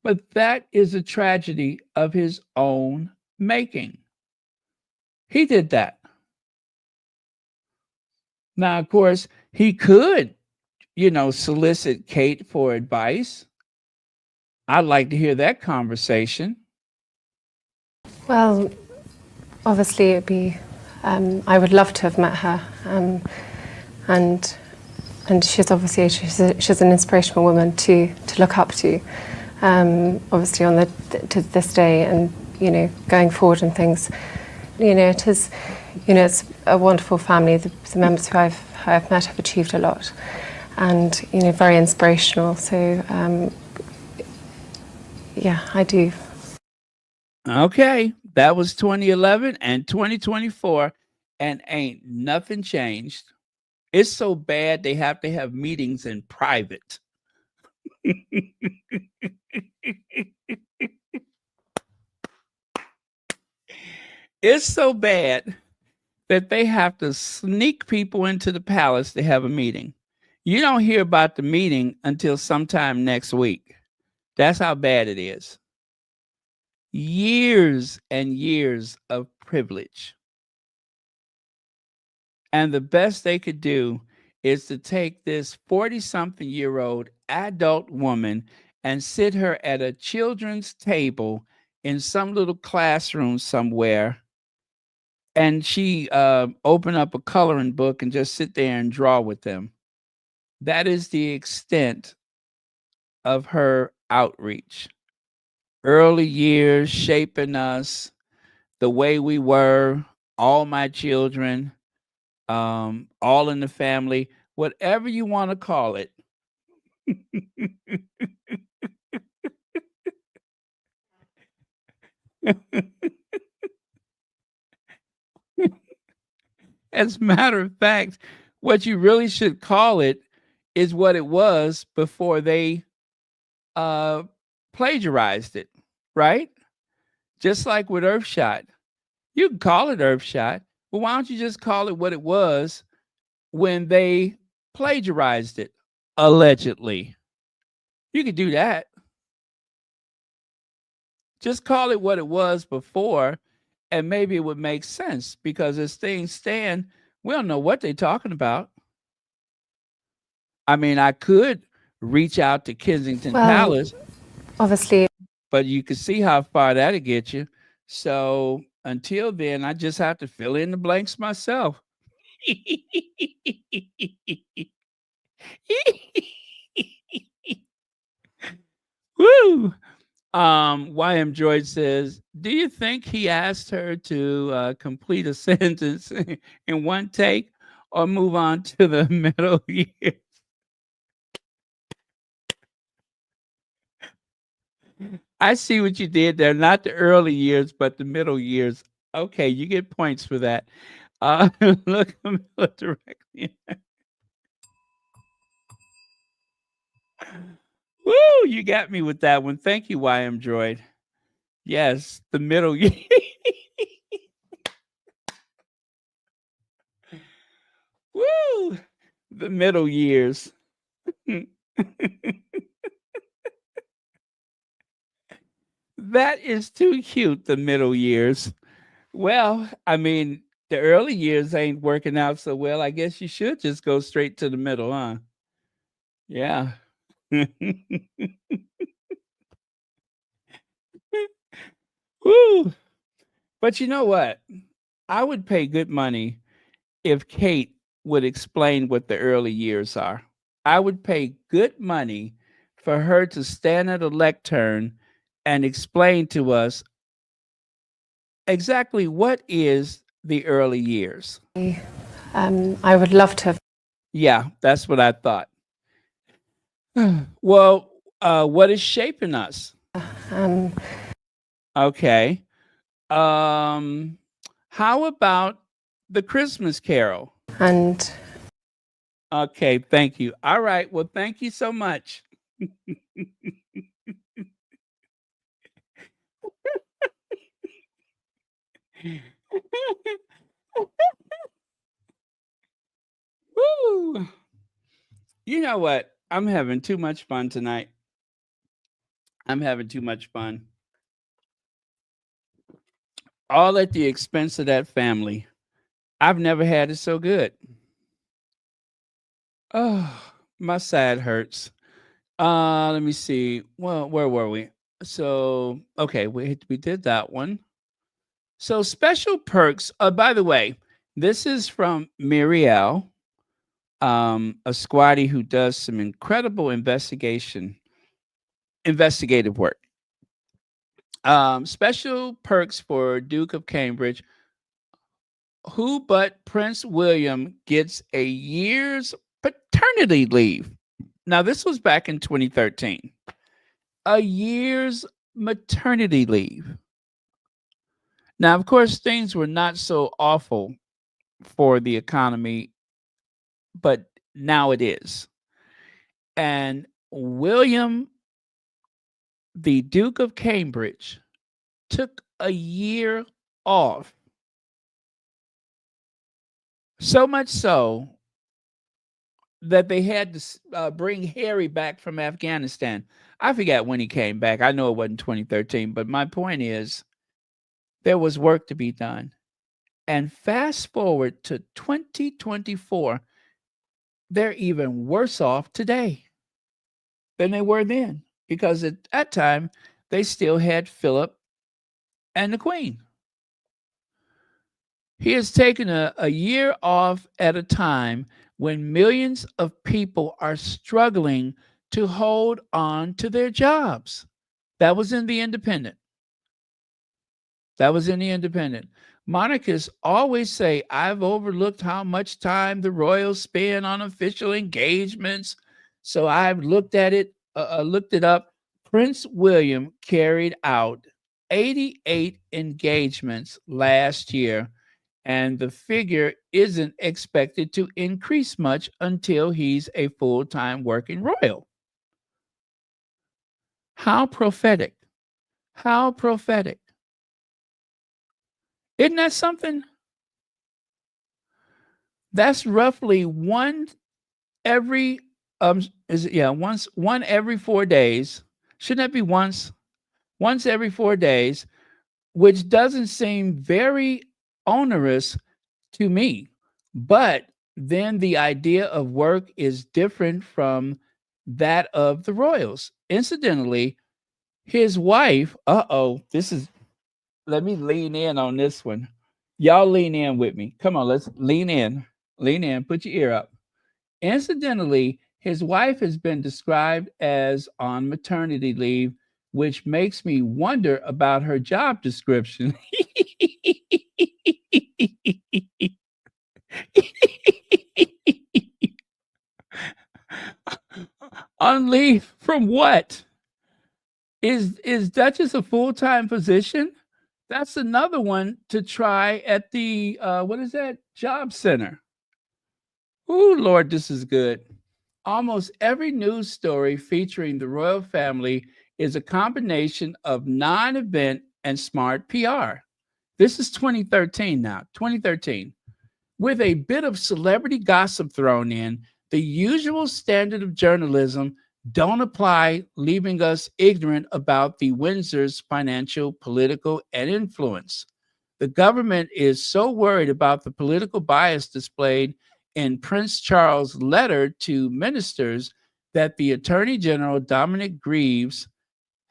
But that is a tragedy of his own making. He did that. Now, of course, he could, solicit Kate for advice. I'd like to hear that conversation. Well, obviously it'd be, I would love to have met her, and she's obviously, she's an inspirational woman to look up to, obviously to this day, and, going forward and things. It is, it's a wonderful family. The members who I've met have achieved a lot, and, very inspirational. So, yeah, I do. Okay, that was 2011 and 2024, and ain't nothing changed. It's so bad they have to have meetings in private. It's so bad that they have to sneak people into the palace to have a meeting. You don't hear about the meeting until sometime next week. That's how bad it is. Years and years of privilege. And the best they could do is to take this 40-something-year-old adult woman and sit her at a children's table in some little classroom somewhere, and she open up a coloring book and just sit there and draw with them. That is the extent of her outreach. Early years shaping us the way we were, all my children, all in the family, whatever you want to call it. As a matter of fact, what you really should call it is what it was before they plagiarized it, right? Just like with Earthshot. You can call it Earthshot, but why don't you just call it what it was when they plagiarized it, allegedly? You could do that. Just call it what it was before, and maybe it would make sense, because as things stand, we don't know what they're talking about. I mean, I could reach out to Kensington Palace, Obviously, but you can see how far that'll get you. So Until then, I just have to fill in the blanks myself. Woo! YM Droid says, do you think he asked her to complete a sentence in one take or move on to the middle years? I see what you did there. Not the early years, but the middle years. Okay, you get points for that. Look directly. Woo! You got me with that one. Thank you, YM Droid. Yes, the middle year. Woo! The middle years. That is too cute, the middle years. Well, I mean, the early years ain't working out so well. I guess you should just go straight to the middle, huh? Yeah. Woo! But you know what? I would pay good money if Kate would explain what the early years are. I would pay good money for her to stand at a lectern and explain to us exactly what is the early years. I would love to have. Yeah, that's what I thought. Well, what is shaping us? Um, Okay. How about the Christmas Carol? and Okay, thank you. All right. Well, thank you so much. Woo! You know what? I'm having too much fun tonight. I'm having too much fun. All at the expense of that family. I've never had it so good. Oh, my side hurts. Let me see. Well, where were we? So, okay, we did that one. So, special perks. By the way, this is from Miriel, a squatty who does some incredible investigative work. Special perks for Duke of Cambridge. Who but Prince William gets a year's paternity leave? Now, this was back in 2013. A year's maternity leave. Now, of course, things were not so awful for the economy, but now it is. And William, the Duke of Cambridge, took a year off. So much so that they had to bring Harry back from Afghanistan. I forget when he came back. I know it wasn't 2013, but my point is there was work to be done. And fast forward to 2024, they're even worse off today than they were then, because at that time, they still had Philip and the Queen. He has taken a year off at a time when millions of people are struggling to hold on to their jobs. That was in The Independent. That was in The Independent. Monarchists always say, I've overlooked how much time the royals spend on official engagements. So I've looked at it, looked it up. Prince William carried out 88 engagements last year, and the figure isn't expected to increase much until he's a full-time working royal. How prophetic. How prophetic. Isn't that something? That's roughly one every one every 4 days. Shouldn't that be once every 4 days, which doesn't seem very onerous to me. But then the idea of work is different from that of the royals. Incidentally, his wife, this is let me lean in on this one. Y'all lean in with me. Come on, let's lean in. Lean in. Put your ear up. Incidentally, his wife has been described as on maternity leave, which makes me wonder about her job description. On leave from what? Is Duchess a full-time position? That's another one to try at the what is that? Job center. Oh Lord, this is good. Almost every news story featuring the royal family is a combination of non-event and smart PR. This is 2013 now, 2013. With a bit of celebrity gossip thrown in, the usual standard of journalism don't apply, leaving us ignorant about the Windsor's financial, political, and influence. The government is so worried about the political bias displayed in Prince Charles' letter to ministers that the Attorney General, Dominic Greaves,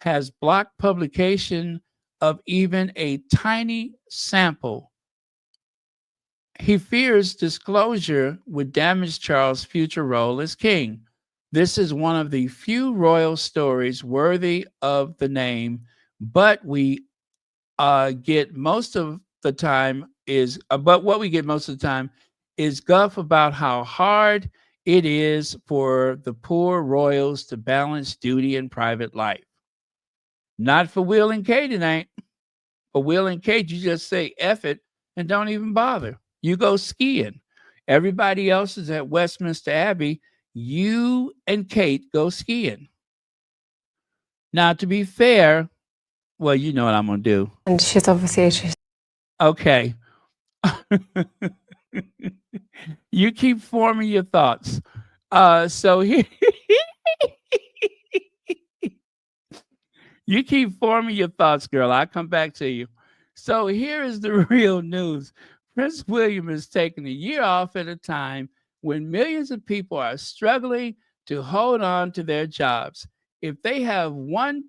has blocked publication of even a tiny sample. He fears disclosure would damage Charles' future role as king. This is one of the few royal stories worthy of the name, but we get most of the time is, but what we get most of the time is guff about how hard it is for the poor royals to balance duty and private life. Not for Will and Kate, it ain't. For Will and Kate, you just say F it and don't even bother. You go skiing. Everybody else is at Westminster Abbey. You and Kate go skiing. Now, to be fair, well, you know what I'm going to do. And she's obviously Okay. You keep forming your thoughts. So here, you keep forming your thoughts, girl. I'll come back to you. So here is the real news. Prince William is taking a year off at a time when millions of people are struggling to hold on to their jobs. If they have one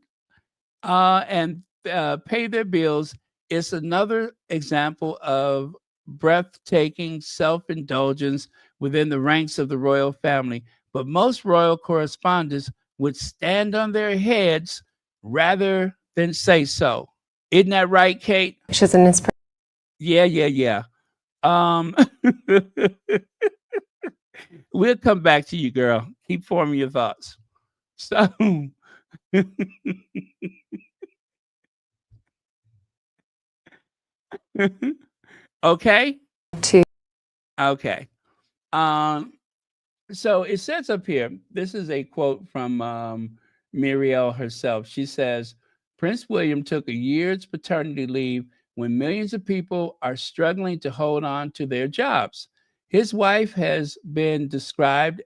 and pay their bills, it's another example of breathtaking self-indulgence within the ranks of the royal family. But most royal correspondents would stand on their heads rather than say so. Isn't that right, Kate? she's an inspiration. Yeah. We'll come back to you, girl. Keep forming your thoughts. So, okay. Okay. So it says up here, this is a quote from Muriel herself. She says, Prince William took a year's paternity leave when millions of people are struggling to hold on to their jobs. His wife has been described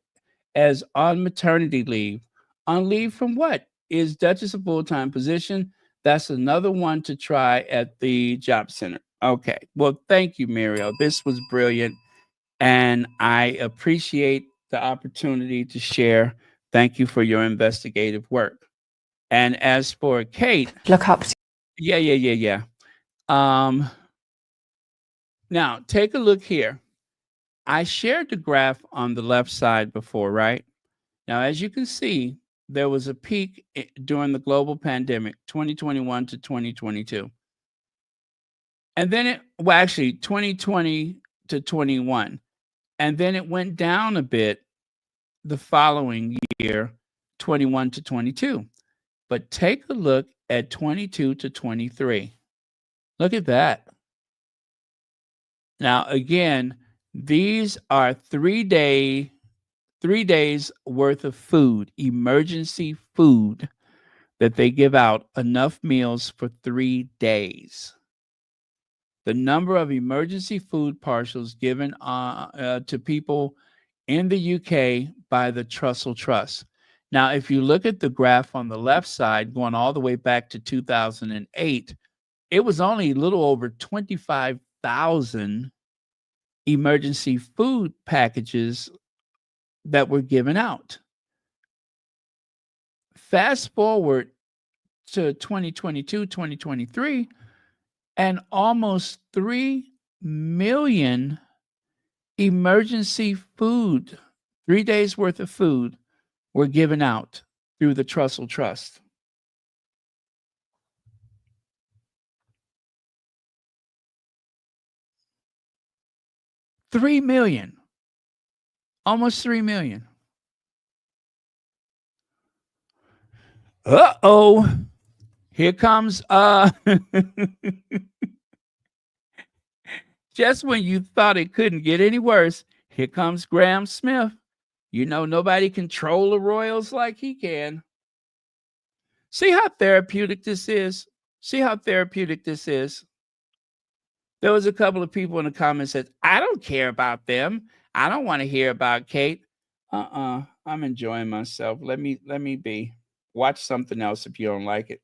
as on maternity leave. On leave from what? Is Duchess a full-time position? That's another one to try at the job center. Okay. Well, thank you, Muriel. This was brilliant. And I appreciate the opportunity to share. Thank you for your investigative work. And as for Kate, Look up to. yeah. Now take a look here. I shared the graph on the left side before, right? Now, as you can see, there was a peak during the global pandemic, 2021 to 2022. And then actually 2020 to 21. And then it went down a bit the following year, 21 to 22. But take a look at 22 to 23. Look at that. Now, again, these are 3 days worth of food, emergency food that they give out, enough meals for 3 days. The number of emergency food parcels given to people in the UK by the Trussell Trust. Now, if you look at the graph on the left side, going all the way back to 2008, it was only a little over 25,000 emergency food packages that were given out. Fast forward to 2022, 2023, and almost 3 million emergency food, 3 days worth of food, were given out through the Trussell Trust. $3 million, almost 3 million. Uh-oh, here comes, just when you thought it couldn't get any worse, here comes Graham Smith. You know, nobody can troll the royals like he can. See how therapeutic this is? See how therapeutic this is? There was a couple of people in the comments that said, I don't care about them. I don't want to hear about Kate. I'm enjoying myself. Let me be. Watch something else if you don't like it.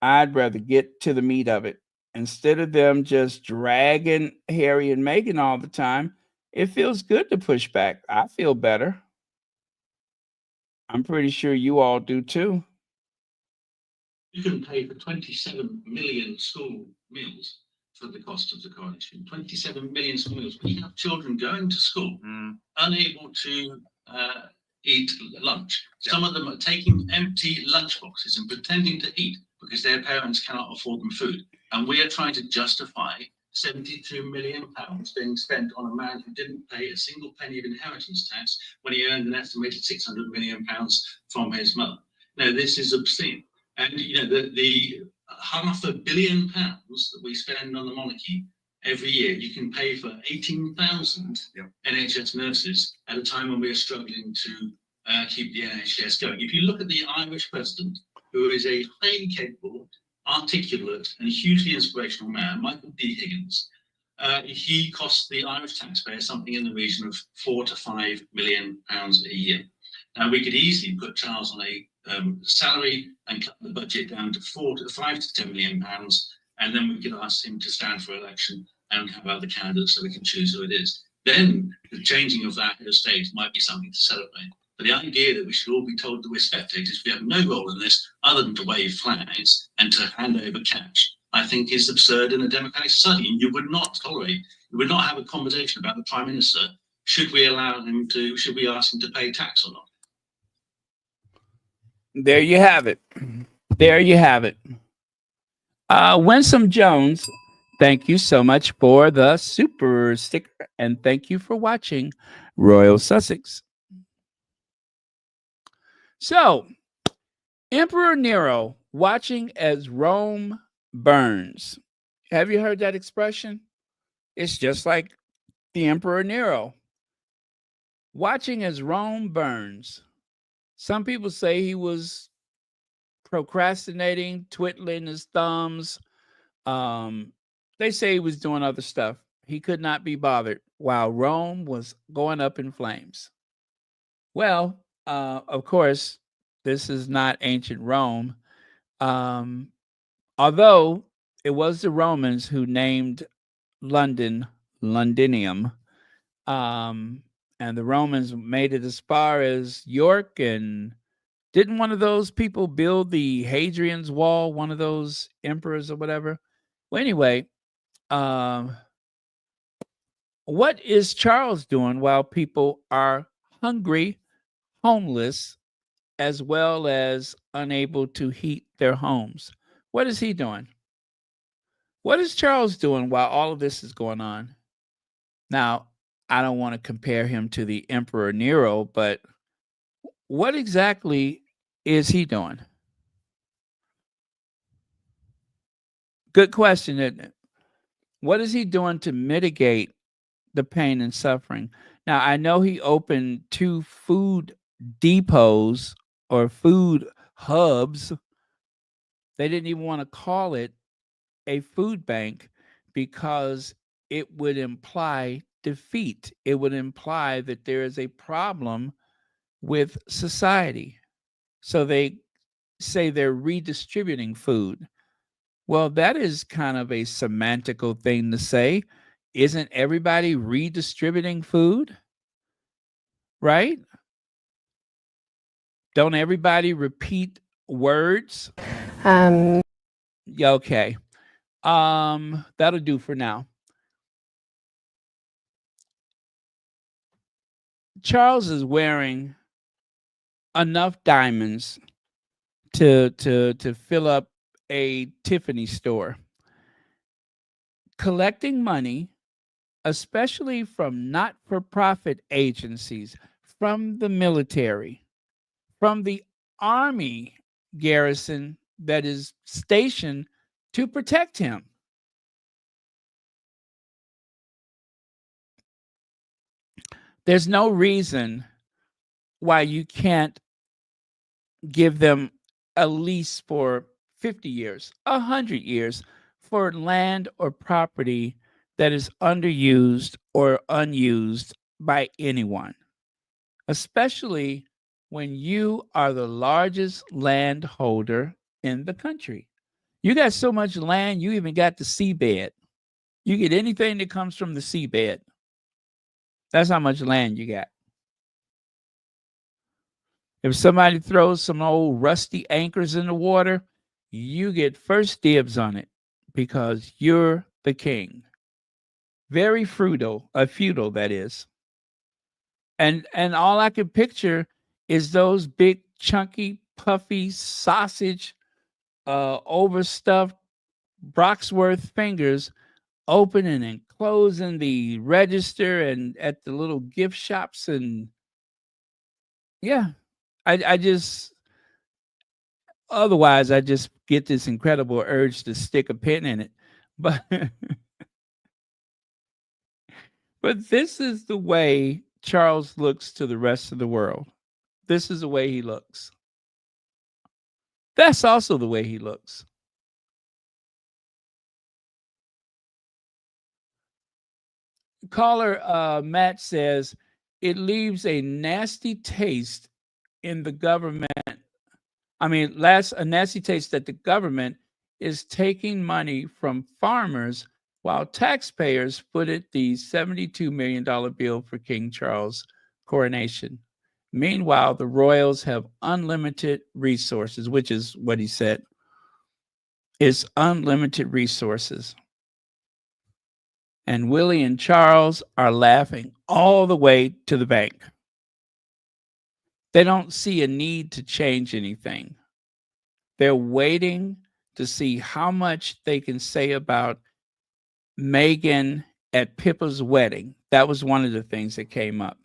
I'd rather get to the meat of it. Instead of them just dragging Harry and Meghan all the time, it feels good to push back. I feel better. I'm pretty sure you all do too. You can pay for 27 million school meals for the cost of the coronation. 27 million school meals. We have children going to school, unable to eat lunch. Some of them are taking empty lunch boxes and pretending to eat because their parents cannot afford them food. And we are trying to justify £72 million being spent on a man who didn't pay a single penny of inheritance tax when he earned an estimated £600 million from his mother. Now, this is obscene. And you know, the £500 million that we spend on the monarchy every year, you can pay for 18,000 NHS nurses at a time when we are struggling to keep the NHS going. If you look at the Irish president, who is a highly capable, articulate, and hugely inspirational man, Michael D. Higgins, he costs the Irish taxpayer something in the region of £4 to £5 million a year. Now, we could easily put Charles on a salary and cut the budget down to £5 to £10 million, and then we could ask him to stand for election and have other candidates so we can choose who it is. Then the changing of that estate might be something to celebrate. But the idea that we should all be told that we're spectators, we have no role in this other than to wave flags and to hand over cash, I think is absurd in a democratic society. And you would not tolerate, you would not have a conversation about the Prime Minister. Should we ask him to pay tax or not? There you have it. There you have it. Winsome Jones, thank you so much for the super sticker, and thank you for watching Royal Sussex. So, Emperor Nero watching as Rome burns. Have you heard that expression? It's just like the Emperor Nero watching as Rome burns. Some people say he was procrastinating, twiddling his thumbs. They say he was doing other stuff. He could not be bothered while Rome was going up in flames. Well, of course, this is not ancient Rome. Although it was the Romans who named London Londinium. And the Romans made it as far as York, and didn't one of those people build the Hadrian's Wall, one of those emperors or whatever? Well, anyway, what is Charles doing while people are hungry, homeless, as well as unable to heat their homes? What is he doing? What is Charles doing while all of this is going on? Now, I don't want to compare him to the Emperor Nero, but what exactly is he doing? Good question, isn't it? What is he doing to mitigate the pain and suffering? Now, I know he opened 2 food depots or food hubs. They didn't even want to call it a food bank because it would imply defeat. It would imply that there is a problem with society. So they say they're redistributing food. Well, that is kind of a semantical thing to say. Isn't everybody redistributing food? Right? Don't everybody repeat words? Um, Yeah, okay. That'll do for now. Charles is wearing enough diamonds to fill up a Tiffany store. Collecting money, especially from not-for-profit agencies, from the military, from the army garrison that is stationed to protect him. There's no reason why you can't give them a lease for 50 years, 100 years for land or property that is underused or unused by anyone, especially when you are the largest landholder in the country. You got so much land, you even got the seabed. You get anything that comes from the seabed. That's how much land you got. If somebody throws some old rusty anchors in the water, you get first dibs on it because you're the king. Very feudal that is. And all I can picture is those big, chunky, puffy sausage, overstuffed Broxworth fingers opening and closing the register and at the little gift shops. And yeah, I just, otherwise I just get this incredible urge to stick a pin in it. But but this is the way Charles looks to the rest of the world. This is the way he looks. That's also the way he looks. Caller Matt says it leaves a nasty taste in the government. I mean, a nasty taste that the government is taking money from farmers while taxpayers footed the $72 million bill for King Charles' coronation. Meanwhile, the royals have unlimited resources, which is what he said. It's unlimited resources. And Willie and Charles are laughing all the way to the bank. They don't see a need to change anything. They're waiting to see how much they can say about Meghan at Pippa's wedding. That was one of the things that came up.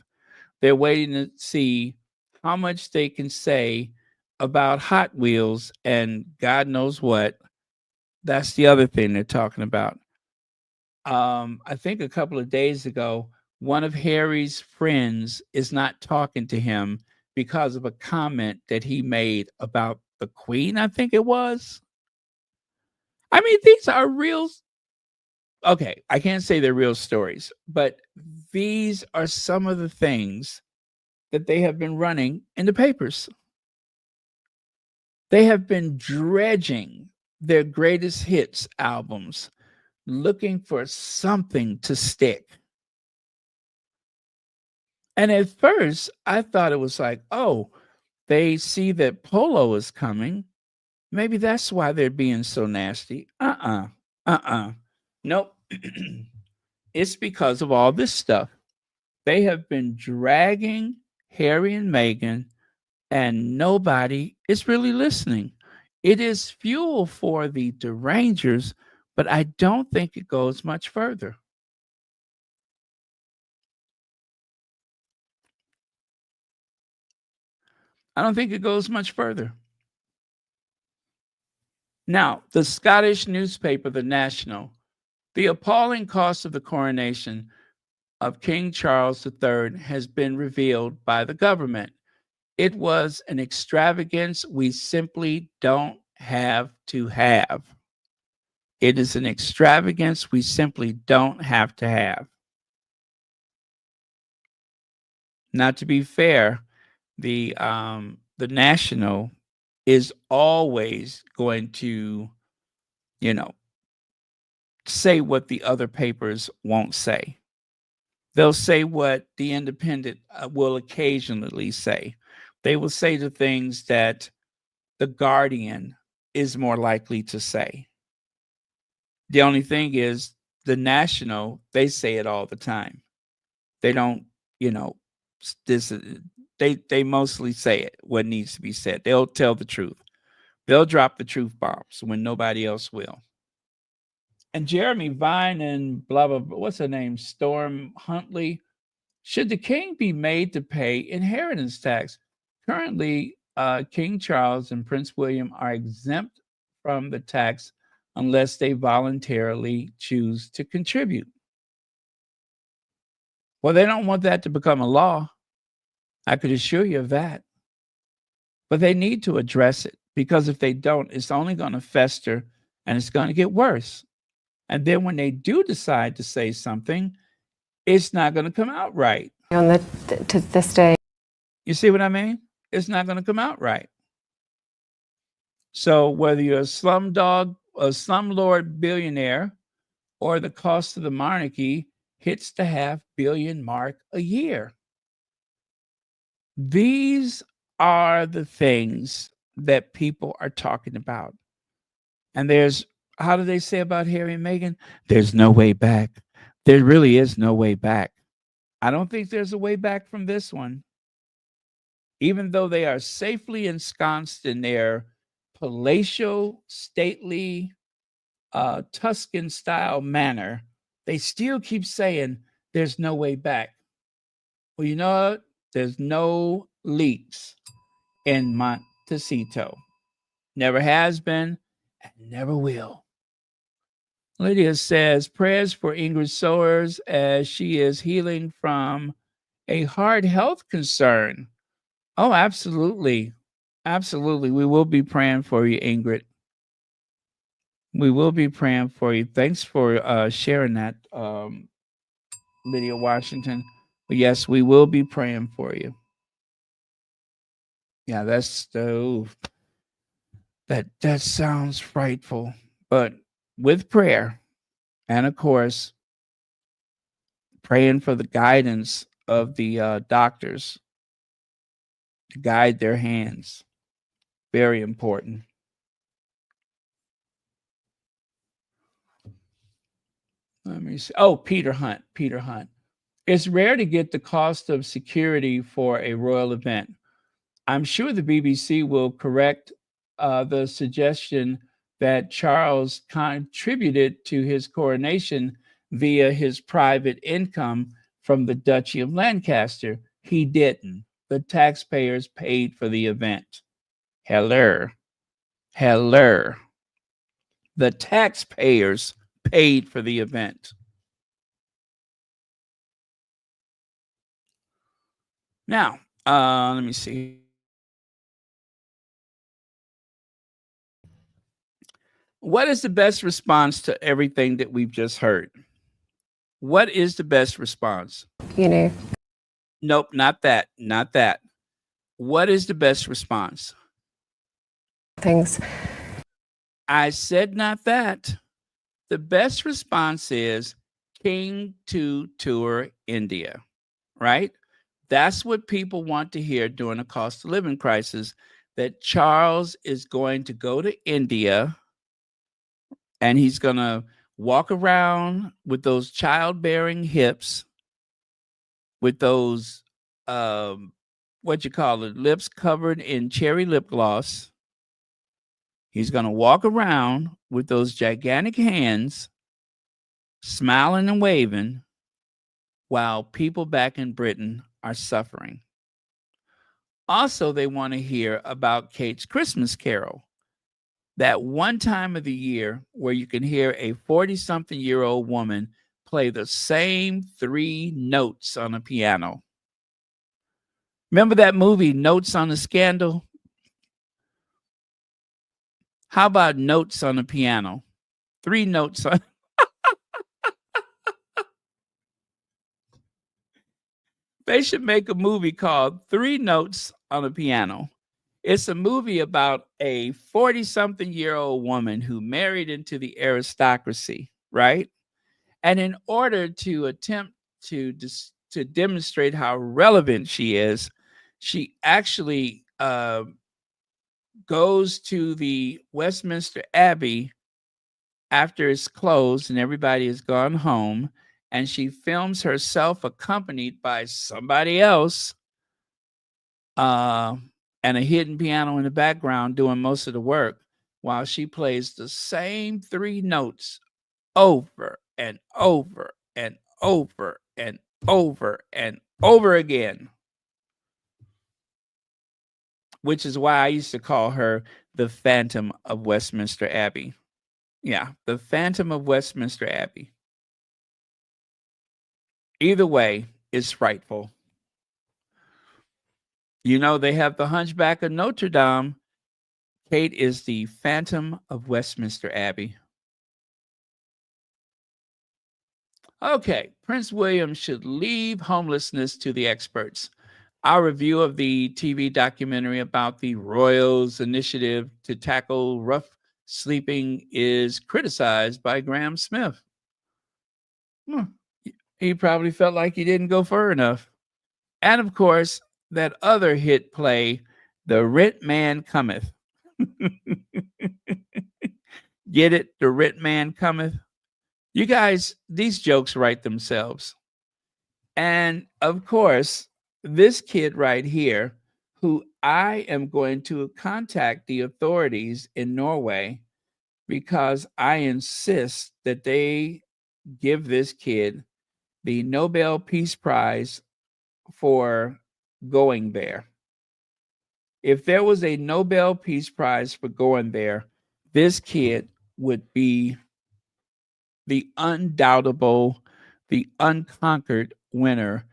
They're waiting to see how much they can say about Hot Wheels and God knows what. That's the other thing they're talking about. I think a couple of days ago, one of Harry's friends is not talking to him because of a comment that he made about the Queen, I think it was. I mean, these are real. Okay, I can't say they're real stories, but these are some of the things that they have been running in the papers. They have been dredging their greatest hits albums, looking for something to stick. And at first, I thought it was like, oh, they see that Polo is coming. Maybe that's why they're being so nasty. Nope. It's because of all this stuff. They have been dragging Harry and Meghan, and nobody is really listening. It is fuel for the derangers, but I don't think it goes much further. I don't think it goes much further. Now, the Scottish newspaper, The National, the appalling cost of the coronation of King Charles III has been revealed by the government. It was an extravagance we simply don't have to have. It is an extravagance we simply don't have to have. Now, to be fair, the National is always going to, say what the other papers won't say. They'll say what the Independent will occasionally say. They will say the things that the Guardian is more likely to say. The only thing is the national, they say it all the time. They don't, you know, this they mostly say it what needs to be said. They'll tell the truth. They'll drop the truth bombs when nobody else will. And Jeremy Vine and blah blah blah, what's her name? Storm Huntley. Should the king be made to pay inheritance tax? Currently, King Charles and Prince William are exempt from the tax unless they voluntarily choose to contribute. Well, they don't want that to become a law. I could assure you of that. But they need to address it, because if they don't, it's only going to fester and it's going to get worse. And then when they do decide to say something, it's not going to come out right. To this day. You see what I mean? It's not going to come out right. So whether you're a slumlord billionaire, or the cost of the monarchy hits the $500 million mark a year. These are the things that people are talking about. And there's, how do they say about Harry and Meghan? There's no way back. There really is no way back. I don't think there's a way back from this one. Even though they are safely ensconced in their palatial, stately, Tuscan-style manner, they still keep saying there's no way back. Well, you know what? There's no leaks in Montecito. Never has been and never will. Lydia says, prayers for Ingrid Soers as she is healing from a heart health concern. Oh, absolutely. Absolutely. We will be praying for you, Ingrid. We will be praying for you. Thanks for sharing that, Lydia Washington. But yes, we will be praying for you. Yeah, that's that sounds frightful. But with prayer, and of course, praying for the guidance of the doctors to guide their hands. Very important. Let me see. Oh, Peter Hunt. It's rare to get the cost of security for a royal event. I'm sure the BBC will correct the suggestion that Charles contributed to his coronation via his private income from the Duchy of Lancaster. He didn't. The taxpayers paid for the event. Hello. The taxpayers paid for the event. Now, let me see. What is the best response to everything that we've just heard? What is the best response? You know. Nope, not that. What is the best response? Things. I said not that. The best response is King to tour India, right? That's what people want to hear during a cost of living crisis, that Charles is going to go to India and he's going to walk around with those childbearing hips, with those, lips covered in cherry lip gloss. He's going to walk around with those gigantic hands, smiling and waving, while people back in Britain are suffering. Also, they want to hear about Kate's Christmas Carol, that one time of the year where you can hear a 40-something-year-old woman play the same 3 notes on a piano. Remember that movie, Notes on a Scandal? How about notes on a piano? 3 notes on. They should make a movie called 3 Notes on a Piano. It's a movie about a 40-something-year-old woman who married into the aristocracy, right? And in order to attempt to demonstrate how relevant she is, she actually goes to the Westminster Abbey after it's closed and everybody has gone home, and she films herself accompanied by somebody else, and a hidden piano in the background doing most of the work while she plays the same 3 notes over and over and over and over and over again. Which is why I used to call her the Phantom of Westminster Abbey. Yeah, the Phantom of Westminster Abbey. Either way, it's frightful. You know, they have the Hunchback of Notre Dame. Kate is the Phantom of Westminster Abbey. Okay, Prince William should leave homelessness to the experts. Our review of the TV documentary about the Royals' initiative to tackle rough sleeping is criticized by Graham Smith. He probably felt like he didn't go far enough. And of course, that other hit play, The Rent Man Cometh. Get it? The Rent Man Cometh. You guys, these jokes write themselves. And of course, this kid right here, who I am going to contact the authorities in Norway because I insist that they give this kid the Nobel Peace Prize for going there. If there was a Nobel Peace Prize for going there, this kid would be the undoubtable, the unconquered winner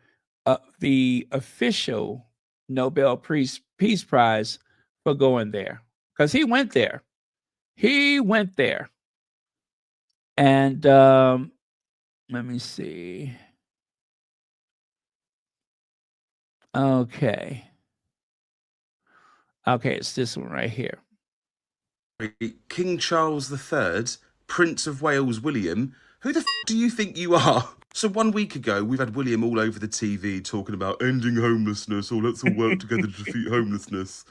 of the official Nobel Peace Prize for going there. Because he went there. He went there. And let me see. Okay. Okay, it's this one right here. King Charles III, Prince of Wales William, who the f*** do you think you are? So 1 week ago, we've had William all over the TV talking about ending homelessness, or let's all work together to defeat homelessness.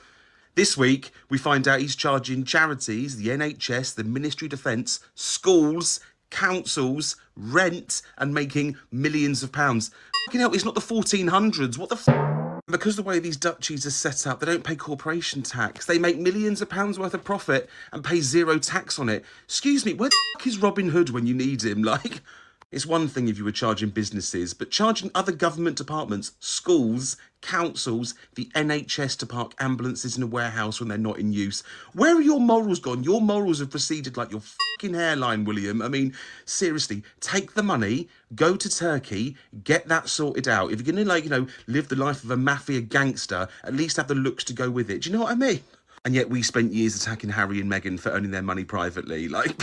This week, we find out he's charging charities, the NHS, the Ministry of Defence, schools, councils, rent, and making millions of pounds. Fucking hell, it's not the 1400s. What the f***? Because the way these duchies are set up, they don't pay corporation tax. They make millions of pounds worth of profit and pay 0 tax on it. Excuse me, where the f*** is Robin Hood when you need him? Like, it's one thing if you were charging businesses, but charging other government departments, schools, councils, the NHS to park ambulances in a warehouse when they're not in use. Where are your morals gone? Your morals have receded like your fucking hairline, William. I mean, seriously, take the money, go to Turkey, get that sorted out. If you're going to, like, you know, live the life of a mafia gangster, at least have the looks to go with it. Do you know what I mean? And yet we spent years attacking Harry and Meghan for earning their money privately. Like,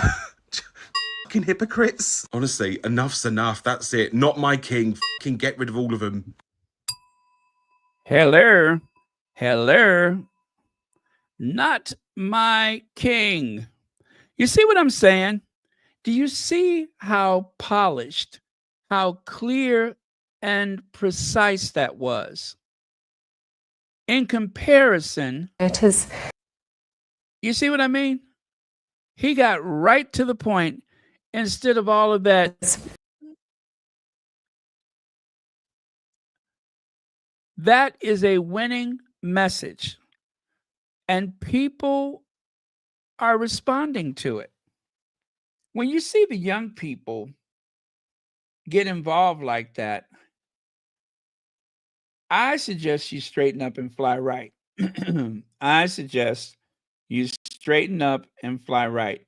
fucking hypocrites. Honestly, enough's enough. That's it. Not my king. Fucking get rid of all of them. Hello. Hello. Not my king. You see what I'm saying? Do you see how polished, how clear and precise that was? In comparison, It is. you see what I mean? He got right to the point instead of all of that. That is a winning message. And people are responding to it. When you see the young people get involved like that, I suggest you straighten up and fly right. I suggest you straighten up and fly right.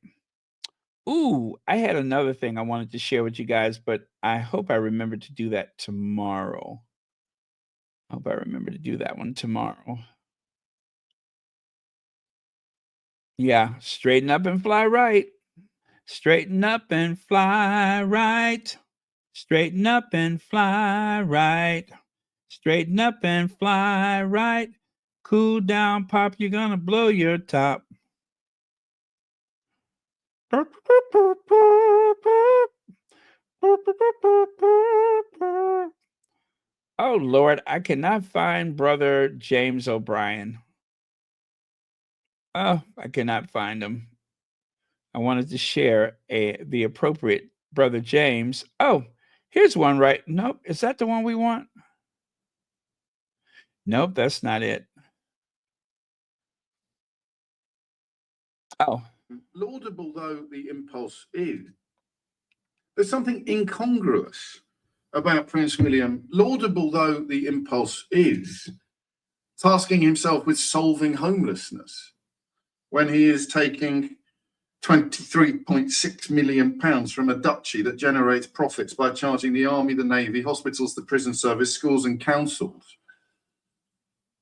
Ooh, I had another thing I wanted to share with you guys, but I hope I remember to do that tomorrow. I hope I remember to do that one tomorrow. Yeah, straighten up and fly right. Straighten up and fly right. Straighten up and fly right. Straighten up and fly right. Cool down, Pop, you're gonna blow your top. Oh, Lord, I cannot find Brother James O'Brien. Oh, I cannot find him. I wanted to share the appropriate Brother James. Oh, here's one, right? Nope. Is that the one we want? Nope, that's not it. Oh. Laudable though the impulse is, there's something incongruous about Prince William. Laudable though the impulse is, tasking himself with solving homelessness when he is taking £23.6 million from a duchy that generates profits by charging the army, the navy, hospitals, the prison service, schools and councils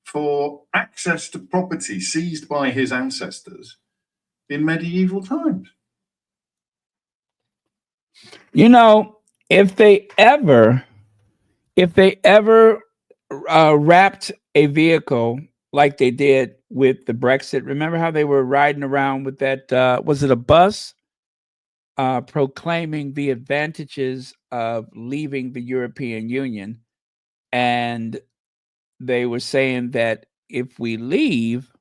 for access to property seized by his ancestors in medieval times. You know, if they ever wrapped a vehicle like they did with the Brexit, remember how they were riding around with that, was it a bus, proclaiming the advantages of leaving the European Union. And they were saying that if we leave,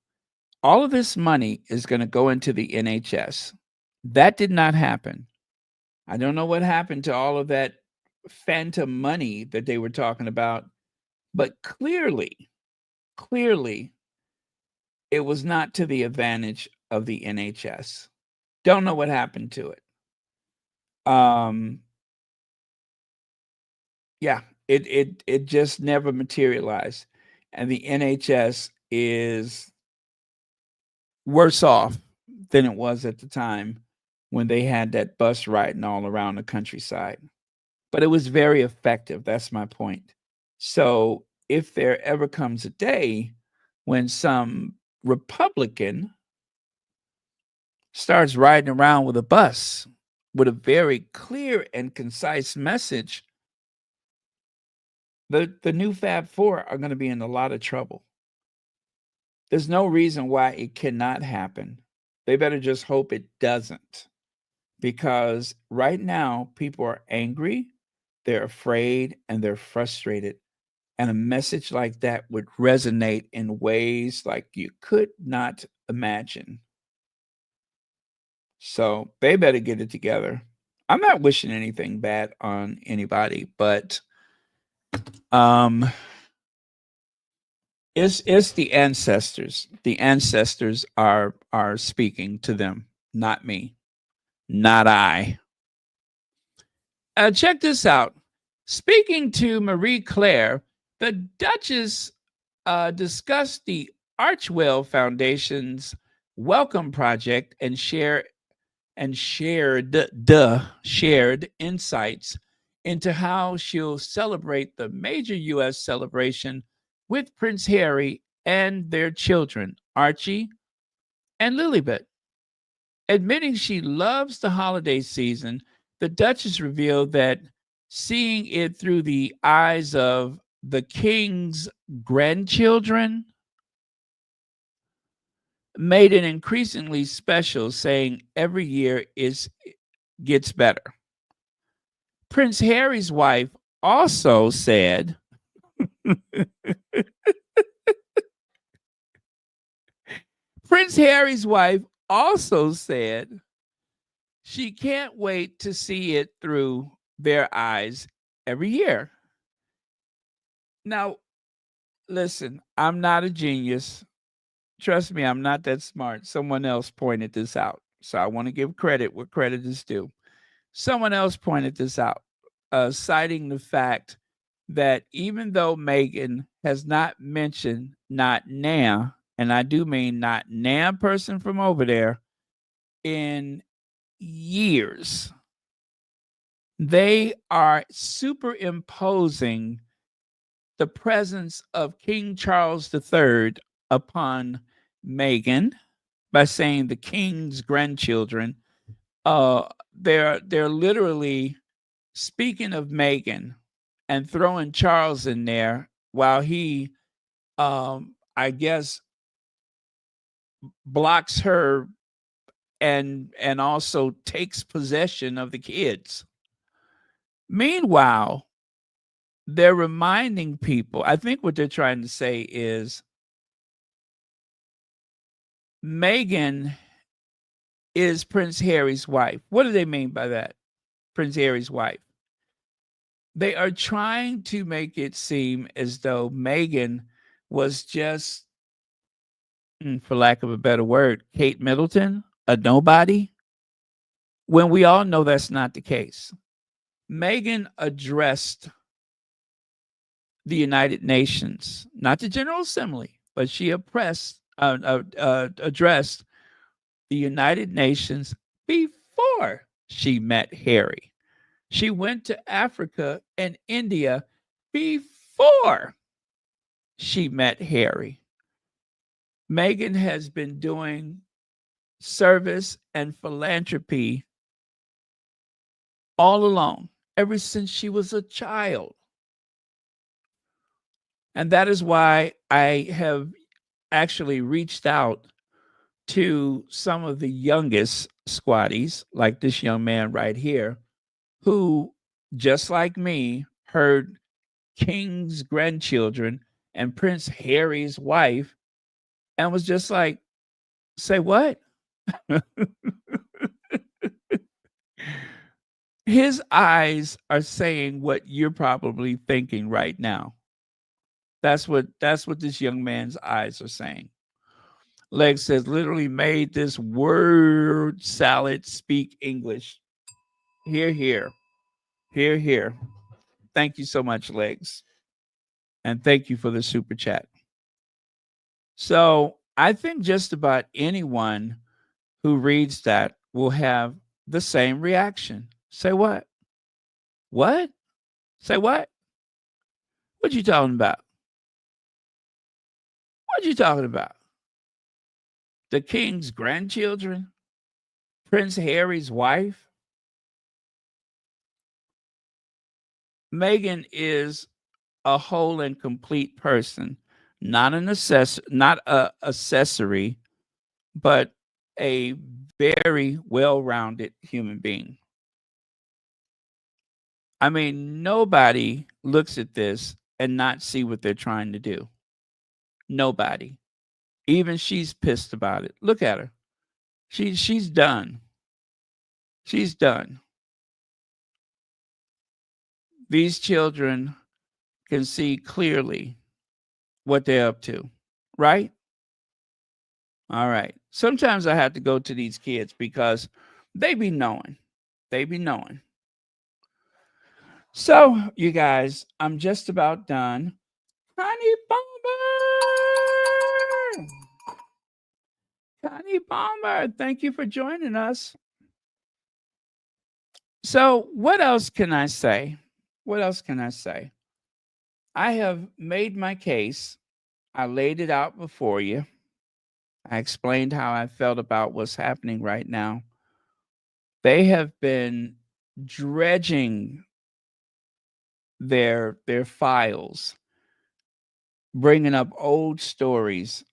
all of this money is going to go into the NHS. That did not happen. I don't know what happened to all of that phantom money that they were talking about, but clearly, it was not to the advantage of the NHS. Don't know what happened to it. Yeah, it just never materialized. And the NHS is worse off than it was at the time when they had that bus riding all around the countryside. But it was very effective. That's my point. So if there ever comes a day when some Republican starts riding around with a bus with a very clear and concise message, the new Fab Four are going to be in a lot of trouble. There's no reason why it cannot happen. They better just hope it doesn't. Because right now, people are angry, they're afraid, and they're frustrated. And a message like that would resonate in ways like you could not imagine. So they better get it together. I'm not wishing anything bad on anybody, but it's the ancestors. The ancestors are speaking to them, not me, not I. Check this out. Speaking to Marie Claire, the Duchess discussed the Archwell Foundation's Welcome Project and shared insights into how she'll celebrate the major U.S. celebration with Prince Harry and their children, Archie and Lilibet. Admitting she loves the holiday season, the Duchess revealed that seeing it through the eyes of the king's grandchildren made it increasingly special, saying every year gets better. Prince Harry's wife also said Prince Harry's wife also said she can't wait to see it through their eyes every year. Now, listen, I'm not a genius. Trust me, I'm not that smart. Someone else pointed this out. So I want to give credit where credit is due. Someone else pointed this out, citing the fact that even though Meghan has not mentioned not now, and I do mean not now person from over there, in years, they are superimposing the presence of King Charles III upon Meghan by saying the king's grandchildren. They're literally speaking of Meghan and throwing Charles in there while he, I guess, blocks her and also takes possession of the kids. Meanwhile, they're reminding people, I think what they're trying to say is Meghan is Prince Harry's wife. What do they mean by that? Prince Harry's wife. They are trying to make it seem as though Meghan was just, for lack of a better word, Kate Middleton, a nobody, when we all know that's not the case. Meghan addressed the United Nations, not the General Assembly, but she addressed the United Nations before she met Harry. She went to Africa and India before she met Harry. Meghan has been doing service and philanthropy all along, ever since she was a child. And that is why I have actually reached out to some of the youngest squatties, like this young man right here, who, just like me, heard King's grandchildren and Prince Harry's wife and was just like, say what? His eyes are saying what you're probably thinking right now. That's what this young man's eyes are saying. Leg says, literally made this word salad speak English. Hear, hear. Hear, hear. Thank you so much, Legs. And thank you for the super chat. So I think just about anyone who reads that will have the same reaction. Say what? What? Say what? What you talking about? What you talking about? The king's grandchildren? Prince Harry's wife? Meghan is a whole and complete person, not an accessory, but a very well-rounded human being. I mean, nobody looks at this and not see what they're trying to do. Nobody. Even she's pissed about it. Look at her. She's done. She's done. These children can see clearly what they're up to, right? All right. Sometimes I have to go to these kids because they be knowing. They be knowing. So, you guys, I'm just about done. Connie Bomber! Connie Bomber, thank you for joining us. So, what else can I say? What else can I say? I have made my case. I laid it out before you. I explained how I felt about what's happening right now. They have been dredging their files, bringing up old stories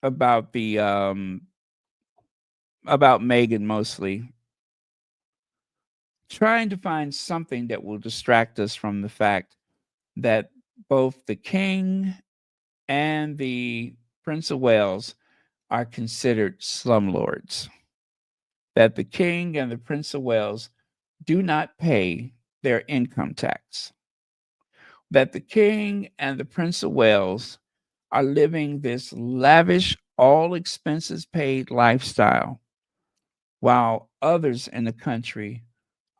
about the about Meghan, mostly trying to find something that will distract us from the fact that both the king and the Prince of Wales are considered slumlords. That the king and the Prince of Wales do not pay their income tax. That the king and the Prince of Wales are living this lavish, all expenses paid lifestyle, while others in the country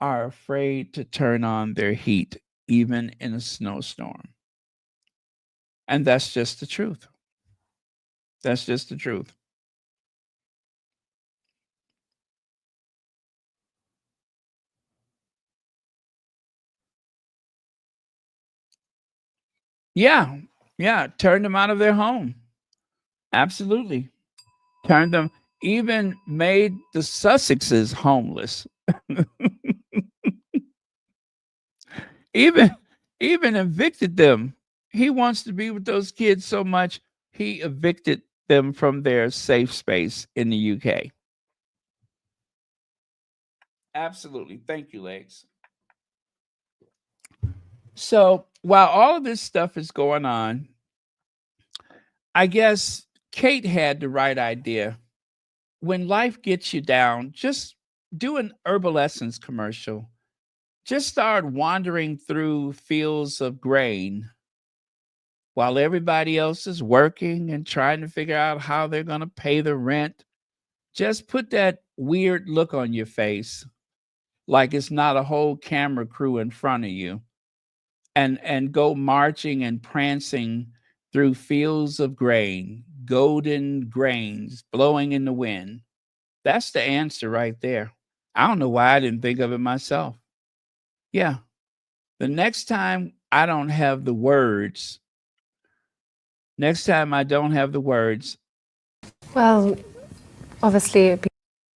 are afraid to turn on their heat, even in a snowstorm. And that's just the truth. That's just the truth. Yeah, turn them out of their home. Absolutely. Turned them, even made the Sussexes homeless. even evicted them. He wants to be with those kids so much, he evicted them from their safe space in the UK. Absolutely. Thank you, Legs. So while all of this stuff is going on, I guess Kate had the right idea when life gets you down, just do an Herbal Essence commercial. Just start wandering through fields of grain while everybody else is working and trying to figure out how they're going to pay the rent. Just put that weird look on your face, like it's not a whole camera crew in front of you, and go marching and prancing through fields of grain, golden grains blowing in the wind. That's the answer right there. I don't know why I didn't think of it myself. Yeah. The next time I don't have the words, Well, obviously, it'd be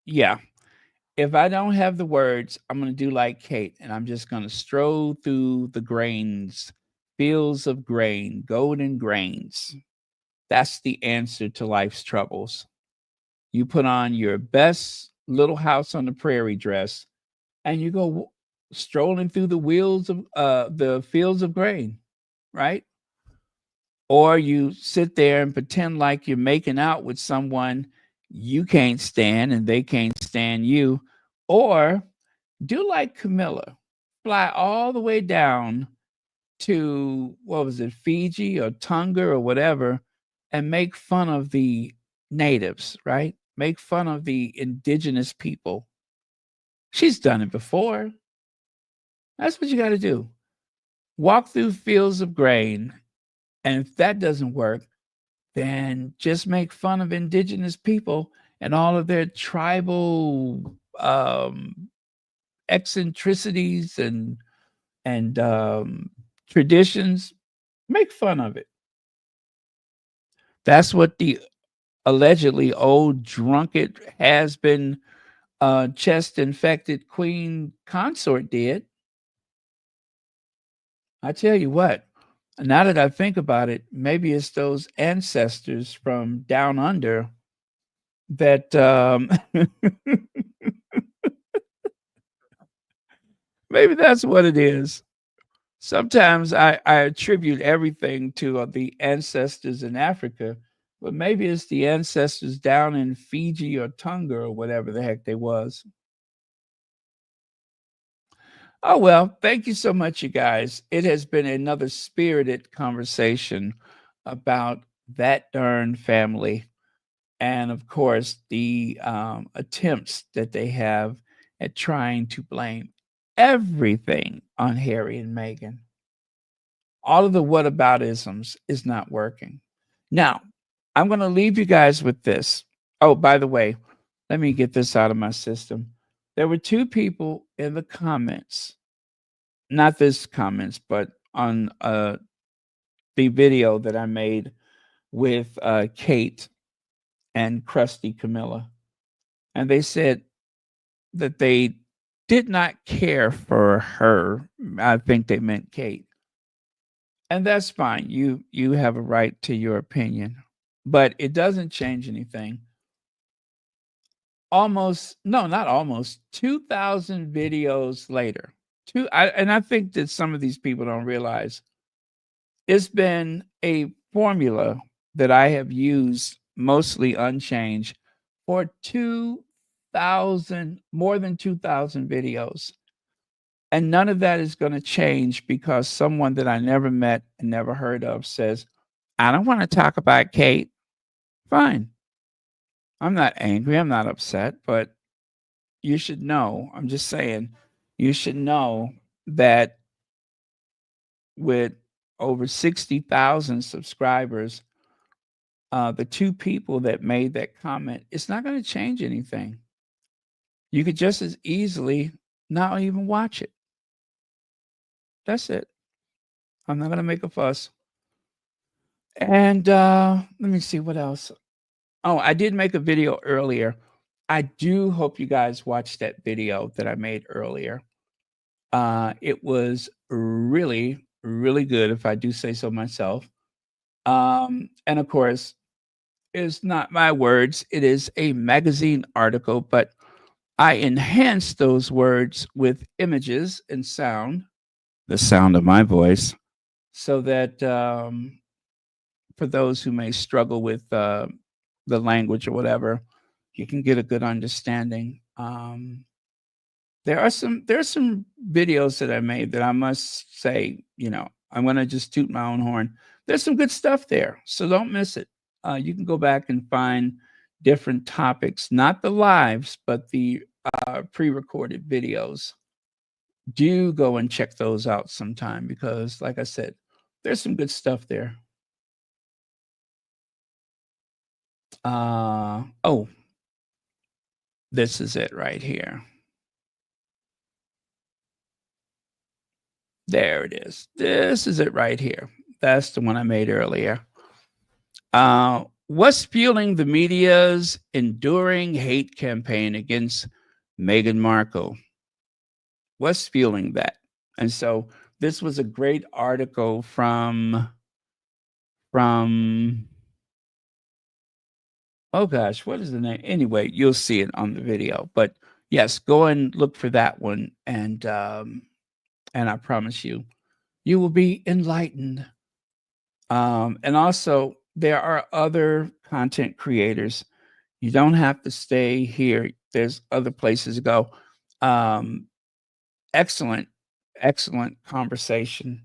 yeah. If I don't have the words, I'm going to do like Kate, and I'm just going to stroll through the grains, fields of grain, golden grains. That's the answer to life's troubles. You put on your best Little House on the Prairie dress, and you go strolling through the fields of grain, right? Or you sit there and pretend like you're making out with someone you can't stand and they can't stand you. Or do like Camilla, fly all the way down to, what was it, Fiji or Tonga or whatever, and make fun of the natives, right? Make fun of the indigenous people. She's done it before. That's what you got to do. Walk through fields of grain. And if that doesn't work, then just make fun of indigenous people and all of their tribal eccentricities and traditions. Make fun of it. That's what the allegedly old drunkard has been chest infected queen consort did. I tell you what, now that I think about it, maybe it's those ancestors from down under that maybe that's what it is. Sometimes I attribute everything to the ancestors in Africa, but maybe it's the ancestors down in Fiji or Tonga or whatever the heck they was. Oh, well, thank you so much, you guys. It has been another spirited conversation about that darn family. And of course, the attempts that they have at trying to blame everything on Harry and Meghan. All of the whataboutisms is not working. Now, I'm going to leave you guys with this. Oh, by the way, let me get this out of my system. There were two people in the comments, not this comments, but on the video that I made with Kate and Krusty Camilla. And they said that they did not care for her. I think they meant Kate. And that's fine. You have a right to your opinion. But it doesn't change anything. Not almost 2,000 videos later. And I think that some of these people don't realize it's been a formula that I have used mostly unchanged for more than 2,000 videos. And none of that is going to change because someone that I never met and never heard of says, I don't want to talk about Kate. Fine. I'm not angry. I'm not upset, but you should know. I'm just saying, you should know that with over 60,000 subscribers, the two people that made that comment, it's not going to change anything. You could just as easily not even watch it. That's it. I'm not going to make a fuss. And let me see what else. Oh, I did make a video earlier. I do hope you guys watched that video that I made earlier. It was really, really good, if I do say so myself. And of course, it's not my words. It is a magazine article, but I enhanced those words with images and sound, the sound of my voice, so that for those who may struggle with the language or whatever, you can get a good understanding. There are some videos that I made that I must say, I'm going to just toot my own horn. There's some good stuff there, so don't miss it. You can go back and find different topics, not the lives, but the pre-recorded videos. Do go and check those out sometime because, like I said, there's some good stuff there. Oh, this is it right here. There it is. This is it right here. That's the one I made earlier. What's fueling the media's enduring hate campaign against Meghan Markle? What's fueling that? And so this was a great article from oh gosh, what is the name? Anyway, you'll see it on the video. But yes, go and look for that one, and I promise you, you will be enlightened. And also, there are other content creators. You don't have to stay here. There's other places to go. Excellent conversation.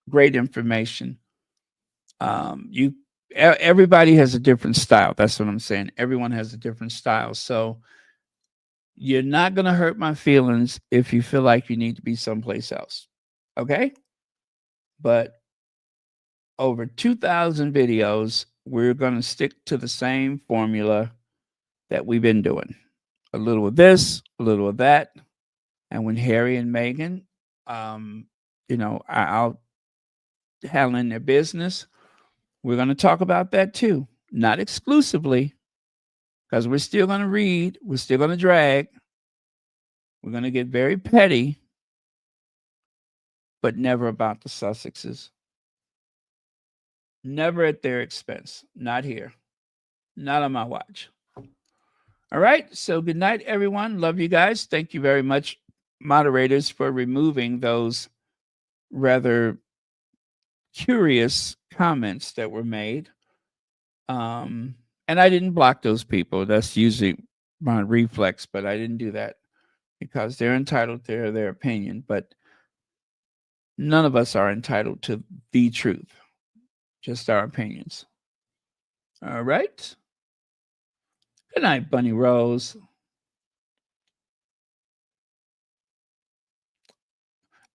Great information. Everybody has a different style. That's what I'm saying. Everyone has a different style. So you're not going to hurt my feelings if you feel like you need to be someplace else. Okay? But over 2,000 videos, we're going to stick to the same formula that we've been doing. A little of this, a little of that. And when Harry and Meghan, I'll handle their business, we're going to talk about that too. Not exclusively, because we're still going to read. We're still going to drag. We're going to get very petty, but never about the Sussexes. Never at their expense. Not here. Not on my watch. All right. So good night, everyone. Love you guys. Thank you very much, moderators, for removing those rather curious comments that were made. And I didn't block those people. That's usually my reflex, but I didn't do that because they're entitled to their opinion. But none of us are entitled to the truth, just our opinions. All right. Good night, Bunny Rose.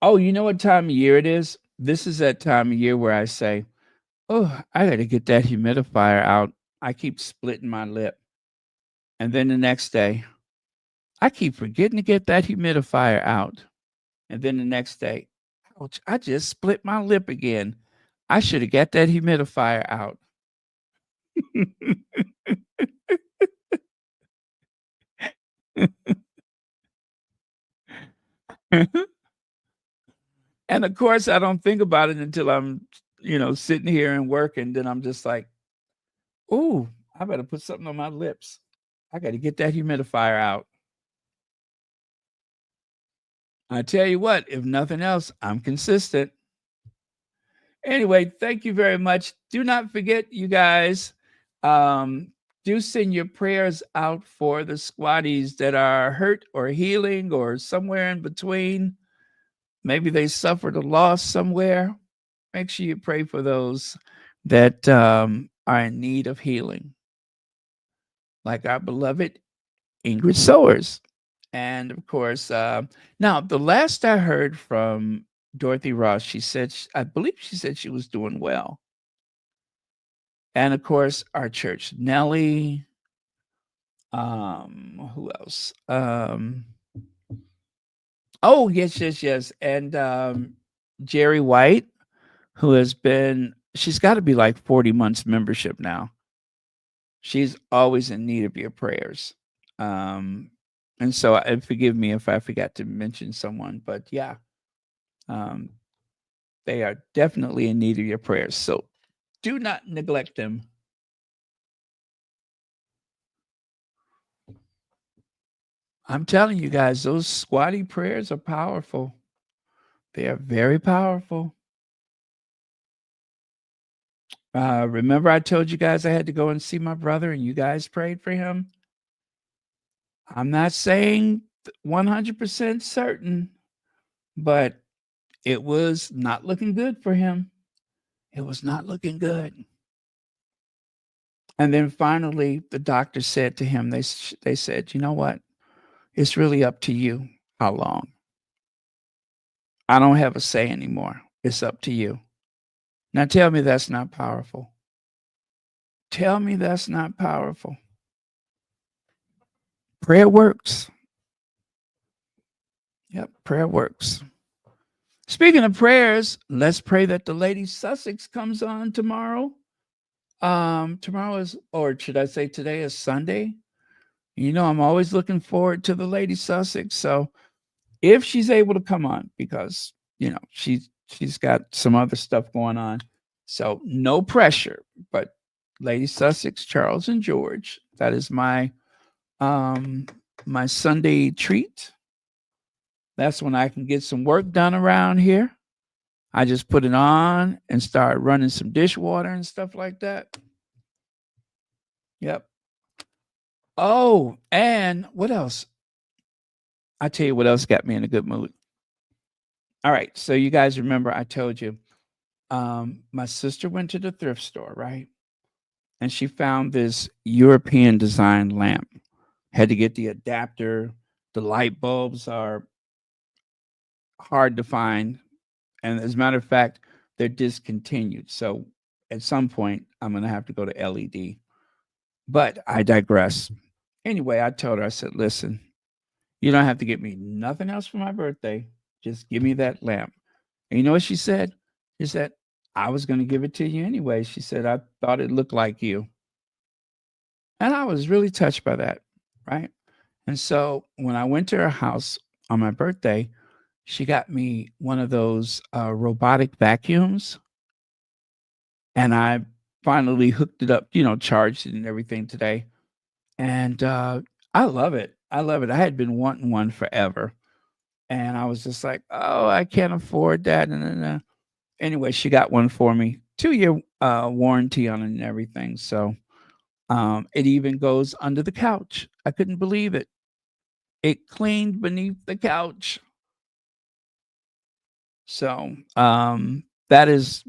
Oh, you know what time of year it is? This is that time of year where I say, oh, I got to get that humidifier out. I keep splitting my lip. And then the next day, I keep forgetting to get that humidifier out. And then the next day, ouch, I just split my lip again. I should have got that humidifier out. And of course, I don't think about it until I'm, sitting here and working. Then I'm just like, oh, I better put something on my lips. I got to get that humidifier out. I tell you what, if nothing else, I'm consistent. Anyway, thank you very much. Do not forget, you guys, do send your prayers out for the squatties that are hurt or healing or somewhere in between. Maybe they suffered a loss somewhere. Make sure you pray for those that are in need of healing. Like our beloved Ingrid Sowers. And of course, now the last I heard from Dorothy Ross, I believe she said she was doing well. And of course, our church, Nellie, who else? Oh, yes. And Jerry White, she's got to be like 40 months membership now. She's always in need of your prayers. And so forgive me if I forgot to mention someone, but yeah, they are definitely in need of your prayers. So do not neglect them. I'm telling you guys, those squatty prayers are powerful. They are very powerful. Remember I told you guys I had to go and see my brother and you guys prayed for him? I'm not saying 100% certain, but it was not looking good for him. It was not looking good. And then finally, the doctor said to him, they said, you know what? It's really up to you how long. I don't have a say anymore. It's up to you. Now tell me that's not powerful. Tell me that's not powerful. Prayer works. Yep, prayer works. Speaking of prayers, let's pray that the Lady Sussex comes on tomorrow. Tomorrow is, or should I say today is Sunday. You know, I'm always looking forward to the Lady Sussex. So if she's able to come on, because you know she's got some other stuff going on, so no pressure. But Lady Sussex, Charles, and George, that is my my Sunday treat. That's when I can get some work done around here. I just put it on and start running some dishwater and stuff like that. Yep. Oh, and what else? I tell you what else got me in a good mood. All right. So you guys remember I told you my sister went to the thrift store, right? And she found this European design lamp. Had to get the adapter. The light bulbs are hard to find. And as a matter of fact, they're discontinued. So at some point, I'm going to have to go to LED. But I digress. Anyway, I told her, I said, listen, you don't have to get me nothing else for my birthday. Just give me that lamp. And you know what she said? She said, I was going to give it to you anyway. She said, I thought it looked like you. And I was really touched by that, right? And so when I went to her house on my birthday, she got me one of those robotic vacuums. And I finally hooked it up, you know, charged it and everything today. And I love it. I love it. I had been wanting one forever. And I was just like, oh, I can't afford that. And anyway, she got one for me, 2-year warranty on it and everything. So it even goes under the couch. I couldn't believe it. It cleaned beneath the couch. So that is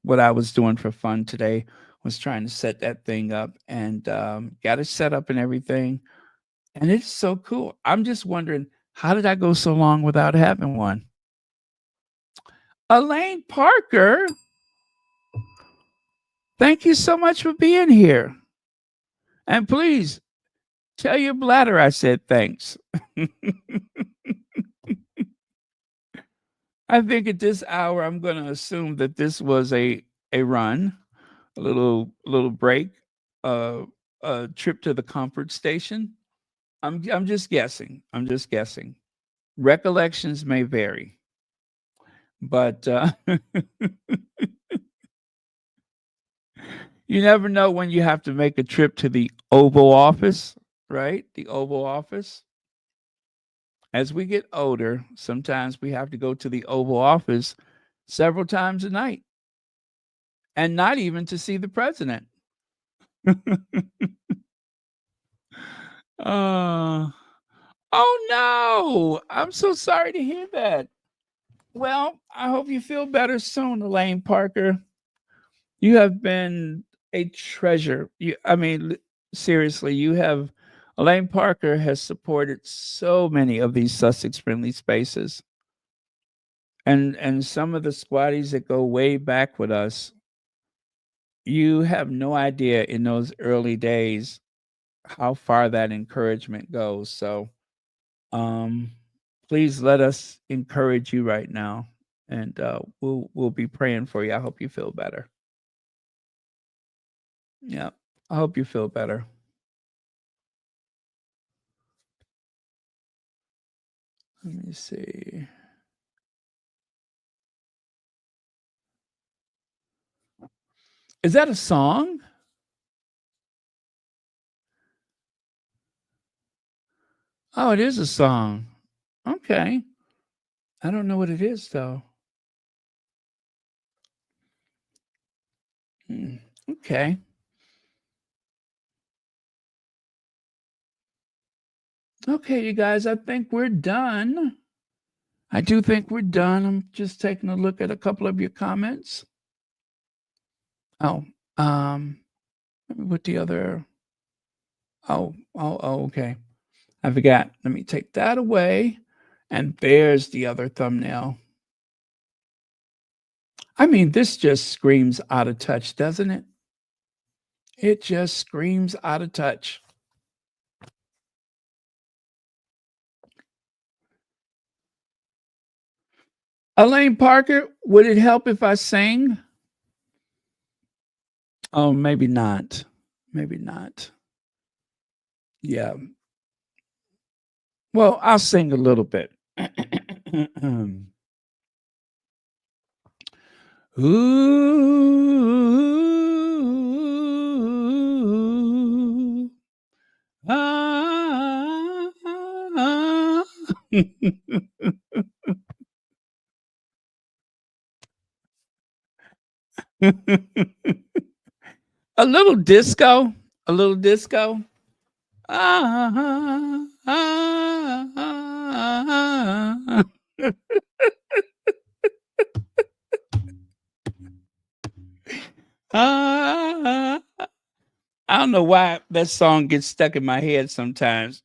what I was doing for fun today, was trying to set that thing up and got it set up and everything. And it's so cool. I'm just wondering, how did I go so long without having one? Elaine Parker, thank you so much for being here. And please tell your bladder I said thanks. I think at this hour, I'm going to assume that this was a run, a little break, a trip to the comfort station. I'm just guessing. I'm just guessing. Recollections may vary, but you never know when you have to make a trip to the Oval Office, right? The Oval Office. As we get older, sometimes we have to go to the Oval Office several times a night, and not even to see the president. Oh no! I'm so sorry to hear that. Well, I hope you feel better soon, Elaine Parker. You have been a treasure. Seriously, Elaine Parker has supported so many of these Sussex friendly spaces. And some of the squatties that go way back with us, you have no idea in those early days how far that encouragement goes. So please let us encourage you right now, and we'll be praying for you. I hope you feel better. Yeah, I hope you feel better. Let me see. Is that a song? Oh, it is a song. Okay. I don't know what it is though. Okay. Okay, you guys, I think we're done. I do think we're done. I'm just taking a look at a couple of your comments. Oh, let me put the other. Oh, okay. I forgot. Let me take that away. And there's the other thumbnail. I mean, this just screams out of touch, doesn't it? It just screams out of touch. Elaine Parker, would it help if I sang? Oh, maybe not. Maybe not. Yeah. Well, I'll sing a little bit. Ooh, ah, ah. A little disco, a little disco. Ah, ah, ah, ah. I don't know why that song gets stuck in my head sometimes.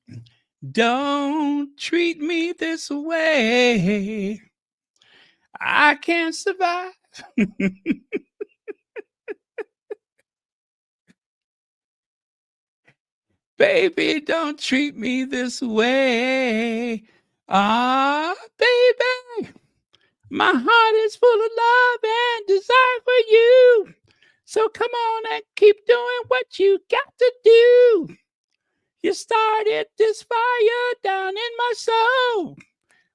Don't treat me this way. I can't survive. Baby, don't treat me this way. Ah, baby, my heart is full of love and desire for you. So come on and keep doing what you got to do. You started this fire down in my soul.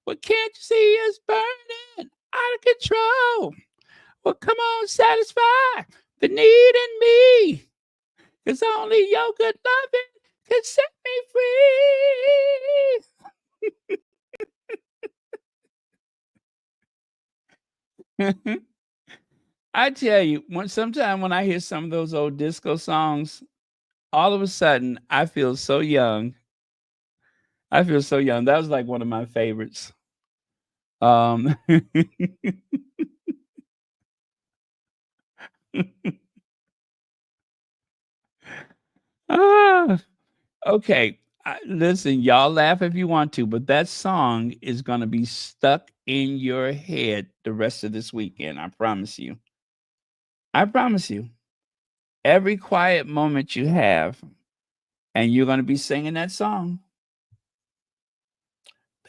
Well, can't you see it's burning out of control? Well, come on, satisfy the need in me. 'Cause only your good loving can set me free. I tell you, sometime when I hear some of those old disco songs, all of a sudden I feel so young. I feel so young. That was like one of my favorites. Um, ah, okay. Listen, y'all laugh if you want to, but that song is going to be stuck in your head the rest of this weekend. I promise you. I promise you. Every quiet moment you have, and you're going to be singing that song.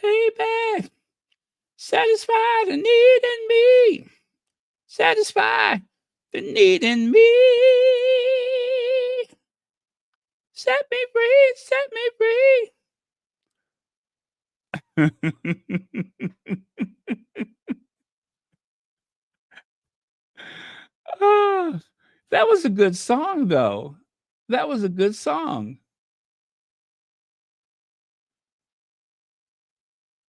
Baby, satisfy the need in me. Satisfy the need in me. Set me free, set me free. Ah, that was a good song, though. That was a good song.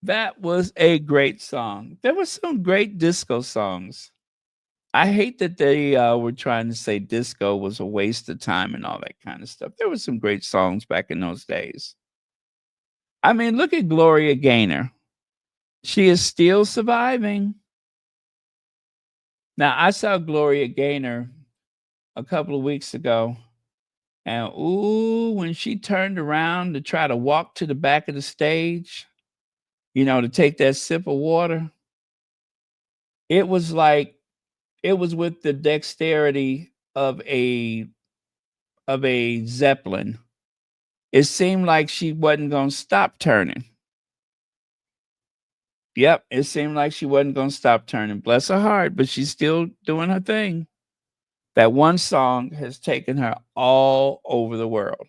That was a great song. There were some great disco songs. I hate that they were trying to say disco was a waste of time and all that kind of stuff. There were some great songs back in those days. I mean, look at Gloria Gaynor. She is still surviving. Now, I saw Gloria Gaynor a couple of weeks ago, and ooh, when she turned around to try to walk to the back of the stage, to take that sip of water, it was like it was with the dexterity of a zeppelin. It seemed like she wasn't going to stop turning. Yep, it seemed like she wasn't going to stop turning. Bless her heart, but she's still doing her thing. That one song has taken her all over the world.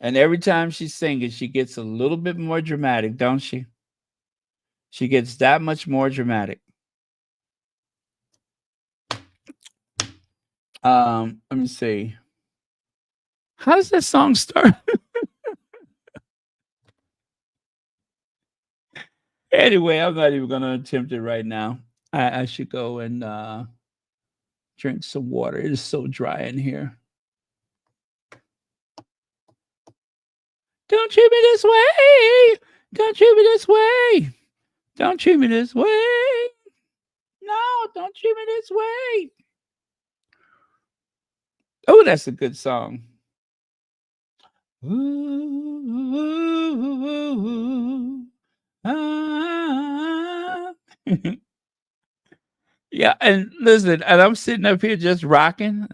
And every time she sings it, she gets a little bit more dramatic, don't she? She gets that much more dramatic. Let me see. How does that song start? Anyway, I'm not even going to attempt it right now. I should go and drink some water. It is so dry in here. Don't treat me this way. Don't treat me this way. Don't treat me this way. No, don't treat me this way. Oh, that's a good song. Ooh, ah. Yeah, and listen, and I'm sitting up here just rocking.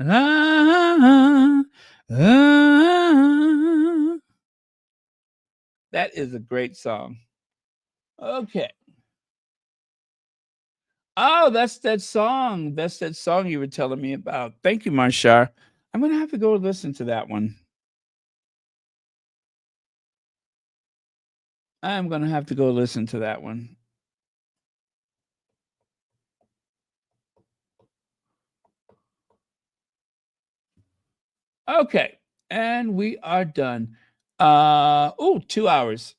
That is a great song. Okay. Oh, that's that song. That's that song you were telling me about. Thank you, Marshar. I'm going to have to go listen to that one. I'm going to have to go listen to that one. Okay, and we are done. 2 hours.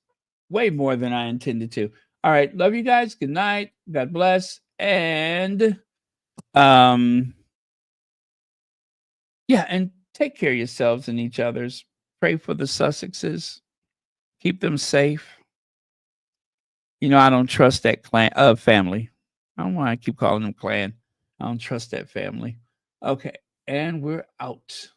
Way more than I intended to. All right, love you guys. Good night. God bless. And and take care of yourselves and each other's. Pray for the Sussexes. Keep them safe. I don't trust that clan family. I don't know why I keep calling them clan. I don't trust that family. Okay, and we're out.